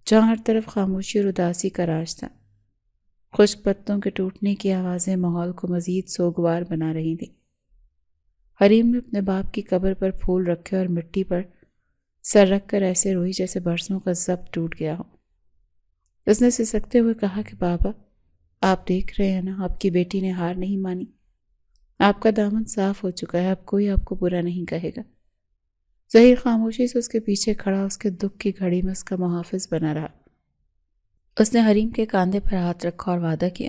جہاں ہر طرف خاموشی اور اداسی کا راج تھا۔ خشک پتوں کے ٹوٹنے کی آوازیں ماحول کو مزید سوگوار بنا رہی تھیں۔ حریم نے اپنے باپ کی قبر پر پھول رکھے اور مٹی پر سر رکھ کر ایسے روئی جیسے برسوں کا ضبط ٹوٹ گیا ہو۔ اس نے سسکتے ہوئے کہا کہ بابا، آپ دیکھ رہے ہیں نا، آپ کی بیٹی نے ہار نہیں مانی، آپ کا دامن صاف ہو چکا ہے، اب کوئی آپ کو برا نہیں کہے گا۔ ظہیر خاموشی سے اس کے پیچھے کھڑا اس کے دکھ کی گھڑی میں اس کا محافظ بنا رہا۔ اس نے حریم کے کاندھے پر ہاتھ رکھا اور وعدہ کیا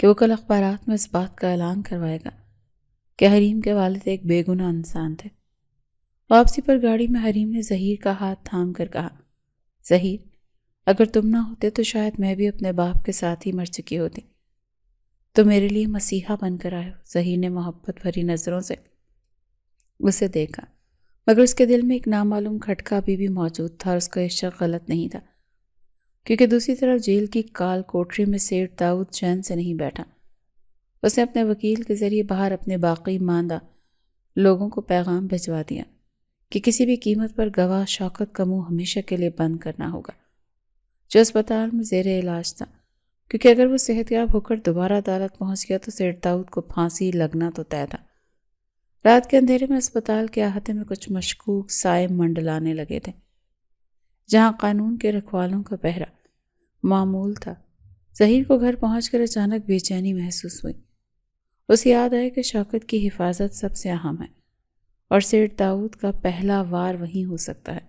کہ وہ کل اخبارات میں اس بات کا اعلان کروائے گا کہ حریم کے والد ایک بے گناہ انسان تھے۔ واپسی پر گاڑی میں حریم نے ظہیر کا ہاتھ تھام کر کہا، ظہیر، اگر تم نہ ہوتے تو شاید میں بھی اپنے باپ کے ساتھ ہی مر چکی ہوتی۔ تو میرے لیے مسیحا بن کر آئے ہو۔ ظہیر نے محبت بھری نظروں سے اسے دیکھا، مگر اس کے دل میں ایک نامعلوم کھٹکا ابھی بھی موجود تھا اور اس کا عشق غلط نہیں تھا، کیونکہ دوسری طرف جیل کی کال کوٹری میں سیٹ داؤد چین سے نہیں بیٹھا۔ اس نے اپنے وکیل کے ذریعے باہر اپنے باقی ماندہ لوگوں کو پیغام بھجوا دیا کہ کسی بھی قیمت پر گواہ شوکت کا منہ ہمیشہ کے لیے بند کرنا ہوگا، جو اسپتال میں زیر علاج تھا، کیونکہ اگر وہ صحت یاب ہو کر دوبارہ عدالت پہنچ گیا تو سیٹ داؤد کو پھانسی لگنا تو طے تھا۔ رات کے اندھیرے میں اسپتال کے احاطے میں کچھ مشکوک سائے منڈلانے لگے تھے، جہاں قانون کے رکھوالوں کا پہرا معمول تھا۔ ظہیر کو گھر پہنچ کر اچانک بے چینی محسوس ہوئی۔ اسے یاد آیا کہ شوکت کی حفاظت سب سے اہم ہے اور سیٹ داؤد کا پہلا وار وہیں ہو سکتا ہے۔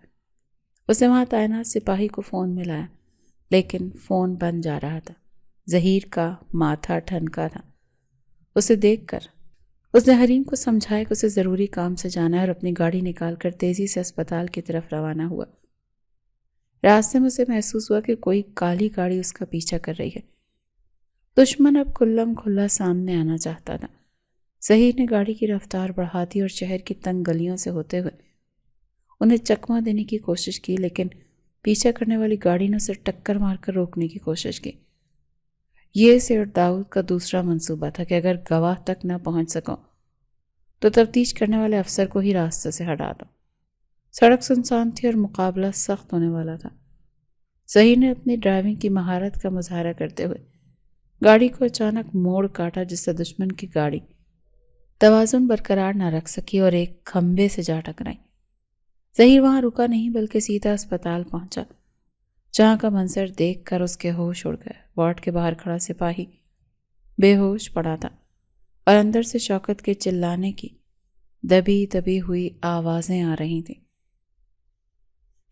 اس نے وہاں تعینات سپاہی کو فون ملایا، لیکن فون بند جا رہا تھا۔ ظہیر کا ماتھا ٹھنکا تھا۔ اسے دیکھ کر اس نے حریم کو سمجھایا کہ اسے ضروری کام سے جانا ہے اور اپنی گاڑی نکال کر تیزی سے اسپتال کی طرف روانہ ہوا۔ راستے میں اسے محسوس ہوا کہ کوئی کالی گاڑی اس کا پیچھا کر رہی ہے۔ دشمن اب کھلم کھلا سامنے آنا چاہتا تھا۔ ظہیر نے گاڑی کی رفتار بڑھا دی اور شہر کی تنگ گلیوں سے ہوتے ہوئے انہیں چکما دینے کی کوشش کی، لیکن پیچھا کرنے والی گاڑی نے اسے ٹکر مار کر روکنے کی کوشش کی۔ یہ سیٹ داؤد کا دوسرا منصوبہ تھا کہ اگر گواہ تک نہ پہنچ سکو تو تفتیش کرنے والے افسر کو ہی راستے سے ہٹا دو۔ سڑک سنسان تھی اور مقابلہ سخت ہونے والا تھا۔ ظہیر نے اپنی ڈرائیونگ کی مہارت کا مظاہرہ کرتے ہوئے گاڑی کو اچانک موڑ کاٹا، جس سے دشمن کی گاڑی توازن برقرار نہ رکھ سکی اور ایک کھمبے سے جا ٹکرائی۔ ظہیر وہاں رکا نہیں بلکہ سیدھا اسپتال پہنچا، جہاں کا منظر دیکھ کر اس کے ہوش اڑ گئے۔ وارڈ کے باہر کھڑا سپاہی بے ہوش پڑا تھا اور اندر سے شوکت کے چلانے کی دبی دبی ہوئی آوازیں آ رہی تھیں۔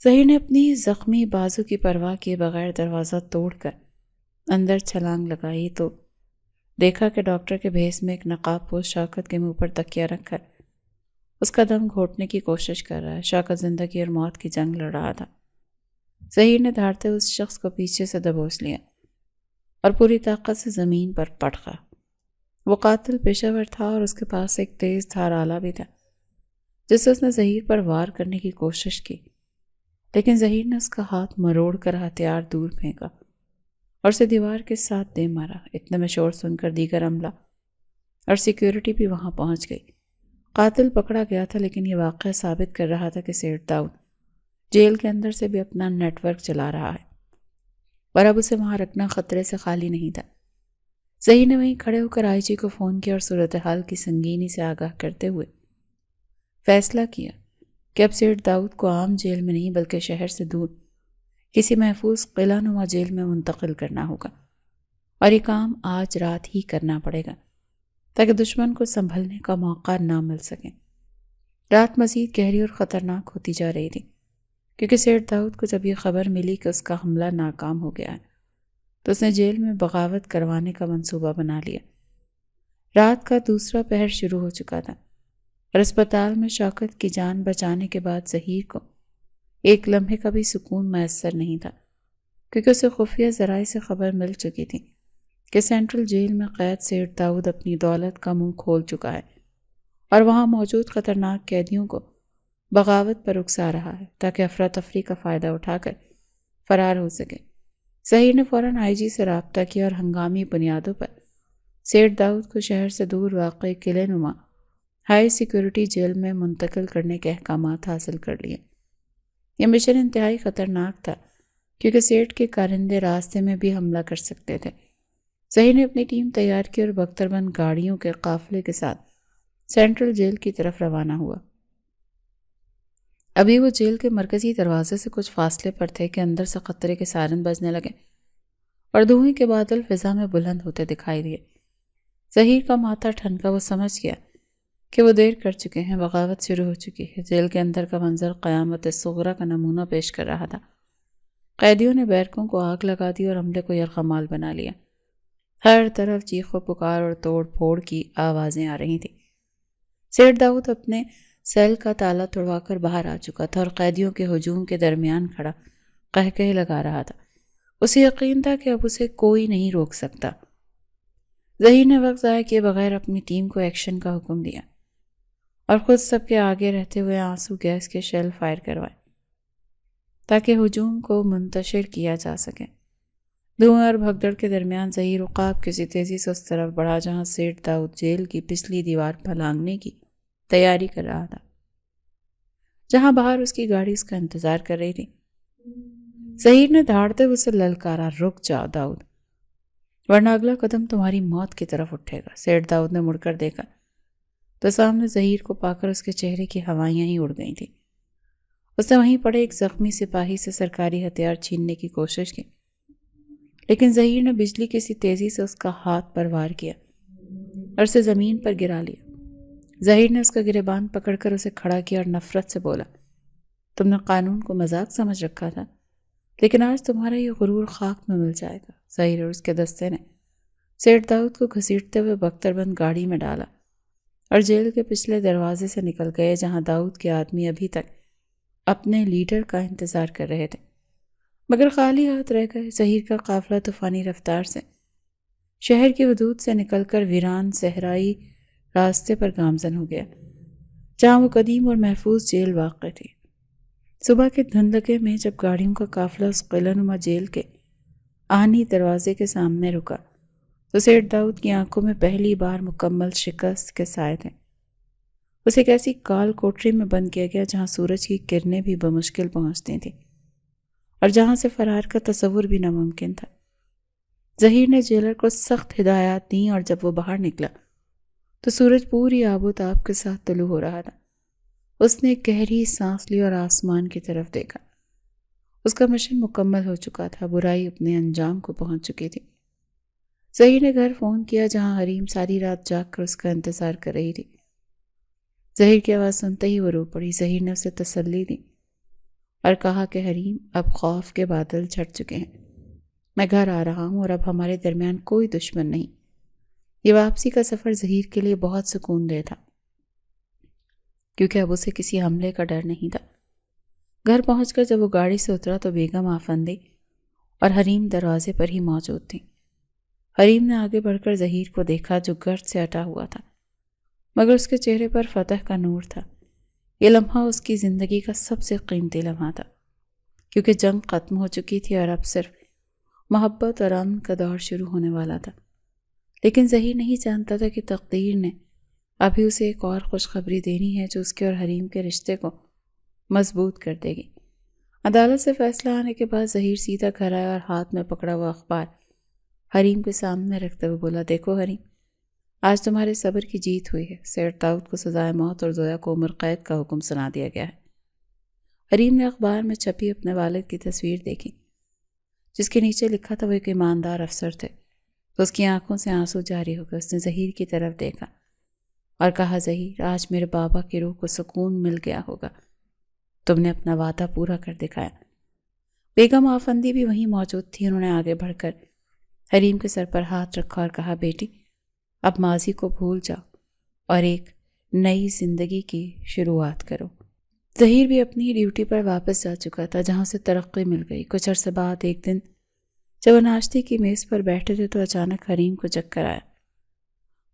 ظہیر نے اپنی زخمی بازو کی پرواہ کیے بغیر دروازہ توڑ کر اندر چھلانگ لگائی تو دیکھا کہ ڈاکٹر کے بھیس میں ایک نقاب پوش شوکت کے منہ پر تکیہ رکھ کر اس کا دم گھونٹنے کی کوشش کر رہا ہے۔ شوکت زندگی اور موت کی جنگ لڑ رہا تھا۔ ظہیر نے دھاڑتے اس شخص کو پیچھے سے دبوچ لیا اور پوری طاقت سے زمین پر پٹخا۔ وہ قاتل پیشہ ور تھا اور اس کے پاس ایک تیز دھار آلہ بھی تھا، جس سے اس نے ظہیر پر وار کرنے کی کوشش کی، لیکن ظہیر نے اس کا ہاتھ مروڑ کر ہتھیار دور پھینکا اور اسے دیوار کے ساتھ دے مارا۔ اتنے میں شور سن کر دیگر عملہ اور سیکیورٹی بھی وہاں پہنچ گئی۔ قاتل پکڑا گیا تھا، لیکن یہ واقعہ ثابت کر رہا تھا کہ سیٹ داؤد جیل کے اندر سے بھی اپنا نیٹ ورک چلا رہا ہے اور اب اسے وہاں رکھنا خطرے سے خالی نہیں تھا۔ ظہیر نے وہیں کھڑے ہو کر آئی جی کو فون کیا اور صورتحال کی سنگینی سے آگاہ کرتے ہوئے فیصلہ کیا کہ اب سیٹ داؤد کو عام جیل میں نہیں بلکہ شہر سے دور کسی محفوظ قلعہ نما جیل میں منتقل کرنا ہوگا، اور یہ کام آج رات ہی کرنا پڑے گا تاکہ دشمن کو سنبھلنے کا موقع نہ مل سکے۔ رات مزید گہری اور خطرناک ہوتی جا رہی تھی، کیونکہ سیٹ داؤد کو جب یہ خبر ملی کہ اس کا حملہ ناکام ہو گیا ہے تو اس نے جیل میں بغاوت کروانے کا منصوبہ بنا لیا۔ رات کا دوسرا پہر شروع ہو چکا تھا اور اسپتال میں شوکت کی جان بچانے کے بعد ظہیر کو ایک لمحے کا بھی سکون میسر نہیں تھا، کیونکہ اسے خفیہ ذرائع سے خبر مل چکی تھی کہ سینٹرل جیل میں قید سیٹ داؤد اپنی دولت کا منہ کھول چکا ہے اور وہاں موجود خطرناک قیدیوں کو بغاوت پر اکسا رہا ہے تاکہ افراتفری کا فائدہ اٹھا کر فرار ہو سکے۔ ظہیر نے فوراً آئی جی سے رابطہ کیا اور ہنگامی بنیادوں پر سیٹ داؤد کو شہر سے دور واقع قلعہ نما ہائی سیکیورٹی جیل میں منتقل کرنے کے احکامات حاصل کر لیے۔ یہ مشن انتہائی خطرناک تھا کیونکہ سیٹ کے کارندے راستے میں بھی حملہ کر سکتے تھے۔ ظہیر نے اپنی ٹیم تیار کی اور بختربند گاڑیوں کے قافلے کے ساتھ سینٹرل جیل کی طرف روانہ ہوا۔ ابھی وہ جیل کے مرکزی دروازے سے کچھ فاصلے پر تھے کہ اندر سے خطرے کے سائرن بجنے لگے اور دھوئیں کے بادل فضا میں بلند ہوتے دکھائی دیے۔ ظہیر کا ماتھا ٹھنکا، وہ سمجھ گیا کہ وہ دیر کر چکے ہیں، بغاوت شروع ہو چکی ہے۔ جیل کے اندر کا منظر قیامت صغریٰ کا نمونہ پیش کر رہا تھا۔ قیدیوں نے بیرکوں کو آگ لگا دی اور عملے کو یرغمال بنا لیا۔ ہر طرف چیخ و پکار اور توڑ پھوڑ کی آوازیں آ رہی تھیں۔ سیٹھ داؤد اپنے سیل کا تالا توڑوا کر باہر آ چکا تھا اور قیدیوں کے ہجوم کے درمیان کھڑا قہقہے لگا رہا تھا۔ اسے یقین تھا کہ اب اسے کوئی نہیں روک سکتا۔ ظہیر نے وقت ضائع کیے بغیر اپنی ٹیم کو ایکشن کا حکم دیا اور خود سب کے آگے رہتے ہوئے آنسو گیس کے شیل فائر کروائے تاکہ ہجوم کو منتشر کیا جا سکے۔ دھوئیں اور بھگدڑ کے درمیان ظہیر عقاب کسی تیزی سے اس طرف بڑھا جہاں سیٹھ داؤد جیل کی پچھلی دیوار پھلانگنے کی تیاری کر رہا تھا، جہاں باہر اس کی گاڑی اس کا انتظار کر رہی تھی۔ ظہیر نے دھاڑتے ہوئے اسے للکارا، رک جاؤ داؤد، ورنہ اگلا قدم تمہاری موت کی طرف اٹھے گا۔ سیٹھ داؤد نے مڑ کر دیکھا تو سامنے ظہیر کو پا کر اس کے چہرے کی ہوائیاں ہی اڑ گئی تھیں۔ اس نے وہیں پڑے ایک زخمی سپاہی سے سرکاری ہتھیار چھیننے کی کوشش کی، لیکن ظہیر نے بجلی کی سی تیزی سے اس کا ہاتھ پر وار کیا اور اسے زمین پر گرا لیا۔ ظہیر نے اس کا گریبان پکڑ کر اسے کھڑا کیا اور نفرت سے بولا، تم نے قانون کو مذاق سمجھ رکھا تھا، لیکن آج تمہارا یہ غرور خاک میں مل جائے گا۔ ظہیر اور اس کے دستے نے سیٹھ داؤد کو گھسیٹتے ہوئے بختر بند گاڑی میں ڈالا اور جیل کے پچھلے دروازے سے نکل گئے، جہاں داؤد کے آدمی ابھی تک اپنے لیڈر کا انتظار کر رہے تھے، مگر خالی ہاتھ رہ گئے۔ ظہیر کا قافلہ طوفانی رفتار سے شہر کی حدود سے نکل کر ویران صحرائی راستے پر گامزن ہو گیا، جہاں وہ قدیم اور محفوظ جیل واقع تھی۔ صبح کے دھندلے میں جب گاڑیوں کا قافلہ اس قلعہ نما جیل کے آہنی دروازے کے سامنے رکا تو سیٹھ داؤد کی آنکھوں میں پہلی بار مکمل شکست کے سائے تھے۔ اسے ایک ایسی کال کوٹری میں بند کیا گیا جہاں سورج کی کرنیں بھی بمشکل پہنچتی تھیں اور جہاں سے فرار کا تصور بھی ناممکن تھا۔ ظہیر نے جیلر کو سخت ہدایات دیں اور جب وہ باہر نکلا تو سورج پوری آب و تاب کے ساتھ طلوع ہو رہا تھا۔ اس نے ایک گہری سانس لی اور آسمان کی طرف دیکھا۔ اس کا مشن مکمل ہو چکا تھا، برائی اپنے انجام کو پہنچ چکی تھی۔ ظہیر نے گھر فون کیا جہاں حریم ساری رات جاگ کر اس کا انتظار کر رہی تھی۔ ظہیر کی آواز سنتے ہی وہ رو پڑی۔ ظہیر نے اسے تسلی دی اور کہا کہ حریم، اب خوف کے بادل چھٹ چکے ہیں، میں گھر آ رہا ہوں اور اب ہمارے درمیان کوئی دشمن نہیں۔ یہ واپسی کا سفر ظہیر کے لیے بہت سکون دہ تھا، کیونکہ اب اسے کسی حملے کا ڈر نہیں تھا۔ گھر پہنچ کر جب وہ گاڑی سے اترا تو بیگم آفندی اور حریم دروازے پر ہی موجود تھیں۔ حریم نے آگے بڑھ کر ظہیر کو دیکھا جو گرد سے ہٹا ہوا تھا، مگر اس کے چہرے پر فتح کا نور تھا۔ یہ لمحہ اس کی زندگی کا سب سے قیمتی لمحہ تھا، کیونکہ جنگ ختم ہو چکی تھی اور اب صرف محبت اور امن کا دور شروع ہونے والا تھا۔ لیکن ظہیر نہیں جانتا تھا کہ تقدیر نے ابھی اسے ایک اور خوشخبری دینی ہے جو اس کے اور حریم کے رشتے کو مضبوط کر دے گی۔ عدالت سے فیصلہ آنے کے بعد ظہیر سیدھا گھر آیا اور ہاتھ میں پکڑا ہوا اخبار حریم کے سامنے رکھتے ہوئے بولا، دیکھو حریم، آج تمہارے صبر کی جیت ہوئی ہے۔ سیٹھ داؤد کو سزائے موت اور زویا کو عمر قید کا حکم سنا دیا گیا ہے۔ حریم نے اخبار میں چھپی اپنے والد کی تصویر دیکھی جس کے نیچے لکھا تھا وہ ایک ایماندار افسر تھے، تو اس کی آنکھوں سے آنسو جاری ہو گئے۔ اس نے ظہیر کی طرف دیکھا اور کہا، ظہیر، آج میرے بابا کی روح کو سکون مل گیا ہوگا، تم نے اپنا وعدہ پورا کر دکھایا۔ بیگم آفندی بھی وہیں موجود تھی۔ انہوں نے آگے بڑھ کر حریم کے سر پر ہاتھ رکھا اور کہا، بیٹی، اب ماضی کو بھول جاؤ اور ایک نئی زندگی کی شروعات کرو۔ ظہیر بھی اپنی ڈیوٹی پر واپس جا چکا تھا، جہاں سے ترقی مل گئی۔ کچھ عرصے بعد ایک دن جب وہ ناشتے کی میز پر بیٹھے تھے تو اچانک حریم کو چکر آیا۔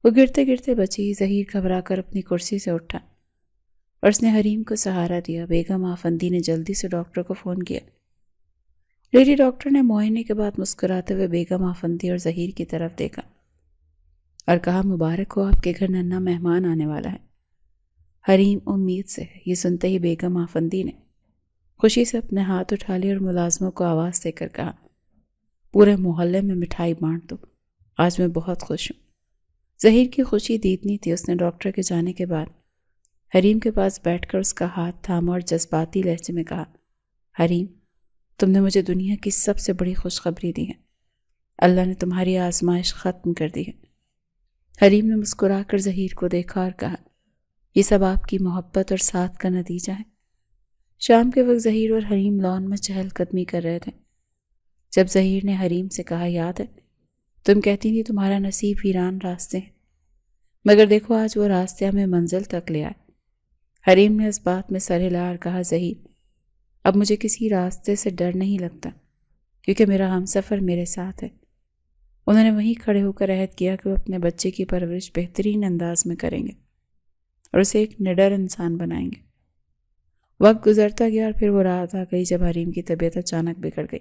وہ گرتے گرتے بچی۔ ظہیر گھبرا کر اپنی کرسی سے اٹھا اور اس نے حریم کو سہارا دیا۔ بیگم آفندی نے جلدی سے ڈاکٹر کو فون کیا۔ لیڈی ڈاکٹر نے معائنے کے بعد مسکراتے ہوئے بیگم آفندی اور ظہیر کی طرف دیکھا اور کہا، مبارک ہو، آپ کے گھر ننھا مہمان آنے والا ہے۔ حریم امید سے ہے۔ یہ سنتے ہی بیگم آفندی نے خوشی سے اپنے ہاتھ اٹھا لیے اور ملازموں کو آواز دے کر کہا، پورے محلے میں مٹھائی بانٹ دو، آج میں بہت خوش ہوں۔ ظہیر کی خوشی دیدنی تھی۔ اس نے ڈاکٹر کے جانے کے بعد حریم کے پاس بیٹھ کر اس کا ہاتھ تھاما اور جذباتی لہجے میں کہا، حریم، تم نے مجھے دنیا کی سب سے بڑی خوشخبری دی ہے۔ اللہ نے تمہاری آزمائش ختم کر دی ہے۔ حریم نے مسکرا کر ظہیر کو دیکھا اور کہا، یہ سب آپ کی محبت اور ساتھ کا نتیجہ ہے۔ شام کے وقت ظہیر اور حریم لان میں چہل قدمی کر رہے تھے جب ظہیر نے حریم سے کہا، یاد ہے تم کہتی تھی تمہارا نصیب ویران راستے ہیں، مگر دیکھو آج وہ راستے ہمیں منزل تک لے آئے۔ حریم نے اس بات میں سر ہلا اور کہا، ظہیر اب مجھے کسی راستے سے ڈر نہیں لگتا کیونکہ میرا ہم سفر میرے ساتھ ہے۔ انہوں نے وہیں کھڑے ہو کر عہد کیا کہ وہ اپنے بچے کی پرورش بہترین انداز میں کریں گے اور اسے ایک نڈر انسان بنائیں گے۔ وقت گزرتا گیا اور پھر وہ رات آ گئی جب حریم کی طبیعت اچانک بگڑ گئی۔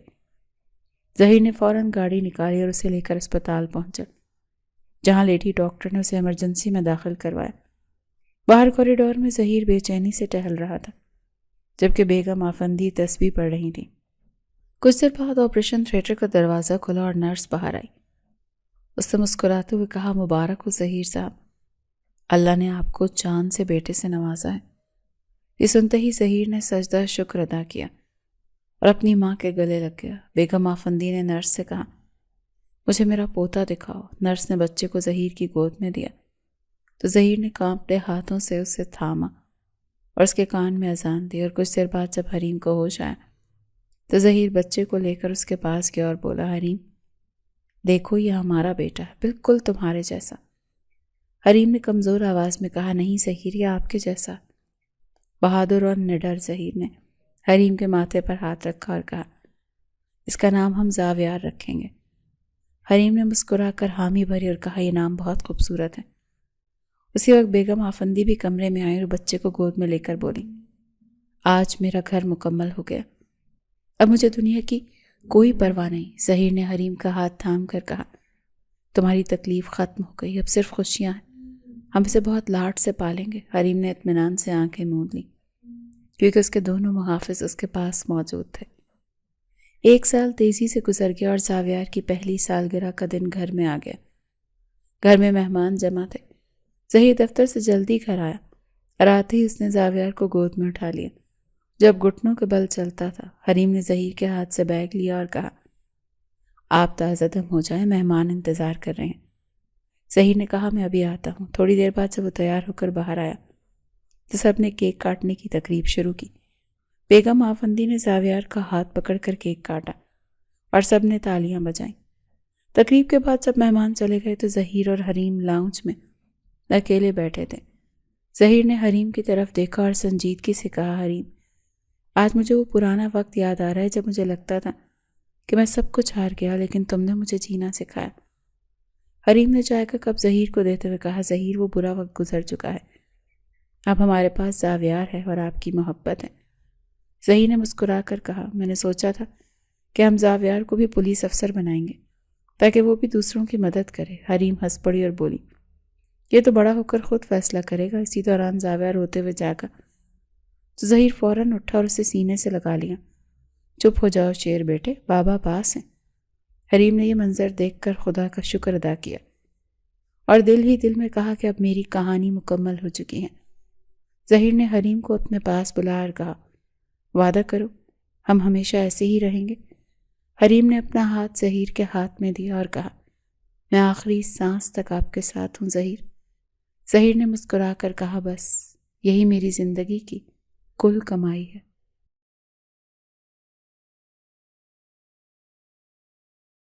ظہیر نے فوراً گاڑی نکالی اور اسے لے کر اسپتال پہنچا، جہاں لیڈی ڈاکٹر نے اسے ایمرجنسی میں داخل کروایا۔ باہر کوریڈور میں ظہیر بے چینی سے ٹہل رہا تھا جبکہ بیگم آفندی تسبیح پڑھ رہی تھیں۔ کچھ دیر بعد آپریشن تھیٹر کا دروازہ کھلا اور نرس باہر آئی۔ اس نے مسکراتے ہوئے کہا، مبارک ہو ظہیر صاحب، اللہ نے آپ کو چاند سے بیٹے سے نوازا ہے۔ یہ سنتے ہی ظہیر نے سجدہ شکر ادا کیا اور اپنی ماں کے گلے لگ گیا۔ بیگم آفندی نے نرس سے کہا، مجھے میرا پوتا دکھاؤ۔ نرس نے بچے کو ظہیر کی گود میں دیا تو ظہیر نے کانپتے ہاتھوں سے اسے تھاما اور اس کے کان میں اذان دی، اور کچھ دیر بعد جب حریم کو ہوش آیا تو ظہیر بچے کو لے کر اس کے پاس گیا اور بولا، حریم دیکھو یہ ہمارا بیٹا ہے، بالکل تمہارے جیسا۔ حریم نے کمزور آواز میں کہا، نہیں ظہیر یہ آپ کے جیسا۔ بہادر اور نڈر ظہیر نے حریم کے ماتھے پر ہاتھ رکھا اور کہا، اس کا نام ہم زاویار رکھیں گے۔ حریم نے مسکرا کر حامی بھری اور کہا، یہ نام بہت خوبصورت ہے۔ اسی وقت بیگم آفندی بھی کمرے میں آئی اور بچے کو گود میں لے کر بولی، آج میرا گھر مکمل ہو گیا، اب مجھے دنیا کی کوئی پرواہ نہیں۔ ظہیر نے حریم کا ہاتھ تھام کر کہا، تمہاری تکلیف ختم ہو گئی، اب صرف خوشیاں ہیں، ہم اسے بہت لاڈ سے پالیں گے۔ حریم نے اطمینان سے آنکھیں موند لیں کیونکہ اس کے دونوں محافظ اس کے پاس موجود تھے۔ 1 سال تیزی سے گزر گیا اور زاویار کی پہلی سالگرہ کا دن گھر میں آ گیا۔ گھر میں مہمان جمع تھے۔ ظہیر دفتر سے جلدی گھر آیا اور آتے ہی اس نے زاویار کو گود میں اٹھا لیا جب گھٹنوں کے بل چلتا تھا۔ حریم نے ظہیر کے ہاتھ سے بیگ لیا اور کہا، آپ تازہ دم ہو جائیں، مہمان انتظار کر رہے ہیں۔ ظہیر نے کہا، میں ابھی آتا ہوں۔ تھوڑی دیر بعد جب وہ تیار ہو کر باہر آیا تو سب نے کیک کاٹنے کی تقریب شروع کی۔ بیگم آفندی نے زاویار کا ہاتھ پکڑ کر کیک کاٹا اور سب نے تالیاں بجائیں۔ تقریب کے بعد جب مہمان چلے گئے تو ظہیر اور حریم لاؤنج میں اکیلے بیٹھے تھے۔ ظہیر نے حریم کی طرف دیکھا اور سنجیدگی سے کہا، حریم آج مجھے وہ پرانا وقت یاد آ رہا ہے جب مجھے لگتا تھا کہ میں سب کچھ ہار گیا، لیکن تم نے مجھے جینا سکھایا۔ حریم نے چائے کا کپ ظہیر کو دیتے ہوئے کہا، ظہیر وہ برا وقت گزر چکا ہے، اب ہمارے پاس زاویار ہے اور آپ کی محبت ہے۔ ظہیر نے مسکرا کر کہا، میں نے سوچا تھا کہ ہم زاویار کو بھی پولیس افسر بنائیں گے تاکہ وہ بھی دوسروں کی مدد کرے۔ حریم ہنس پڑی اور بولی، یہ تو بڑا ہو کر خود فیصلہ کرے گا۔ اسی دوران زاویار روتے ہوئے جاگا تو ظہیر فوراً اٹھا اور اسے سینے سے لگا لیا۔ چپ ہو جاؤ شیر بیٹے، بابا پاس ہیں۔ حریم نے یہ منظر دیکھ کر خدا کا شکر ادا کیا اور دل ہی دل میں کہا کہ اب میری کہانی مکمل ہو چکی ہے۔ ظہیر نے حریم کو اپنے پاس بلایا اور کہا، وعدہ کرو ہم ہمیشہ ایسے ہی رہیں گے۔ حریم نے اپنا ہاتھ ظہیر کے ہاتھ میں دیا اور کہا، میں آخری سانس تک آپ کے ساتھ ہوں ظہیر۔ ظہیر نے مسکرا کر کہا، بس یہی میری زندگی کی کل کمائی ہے۔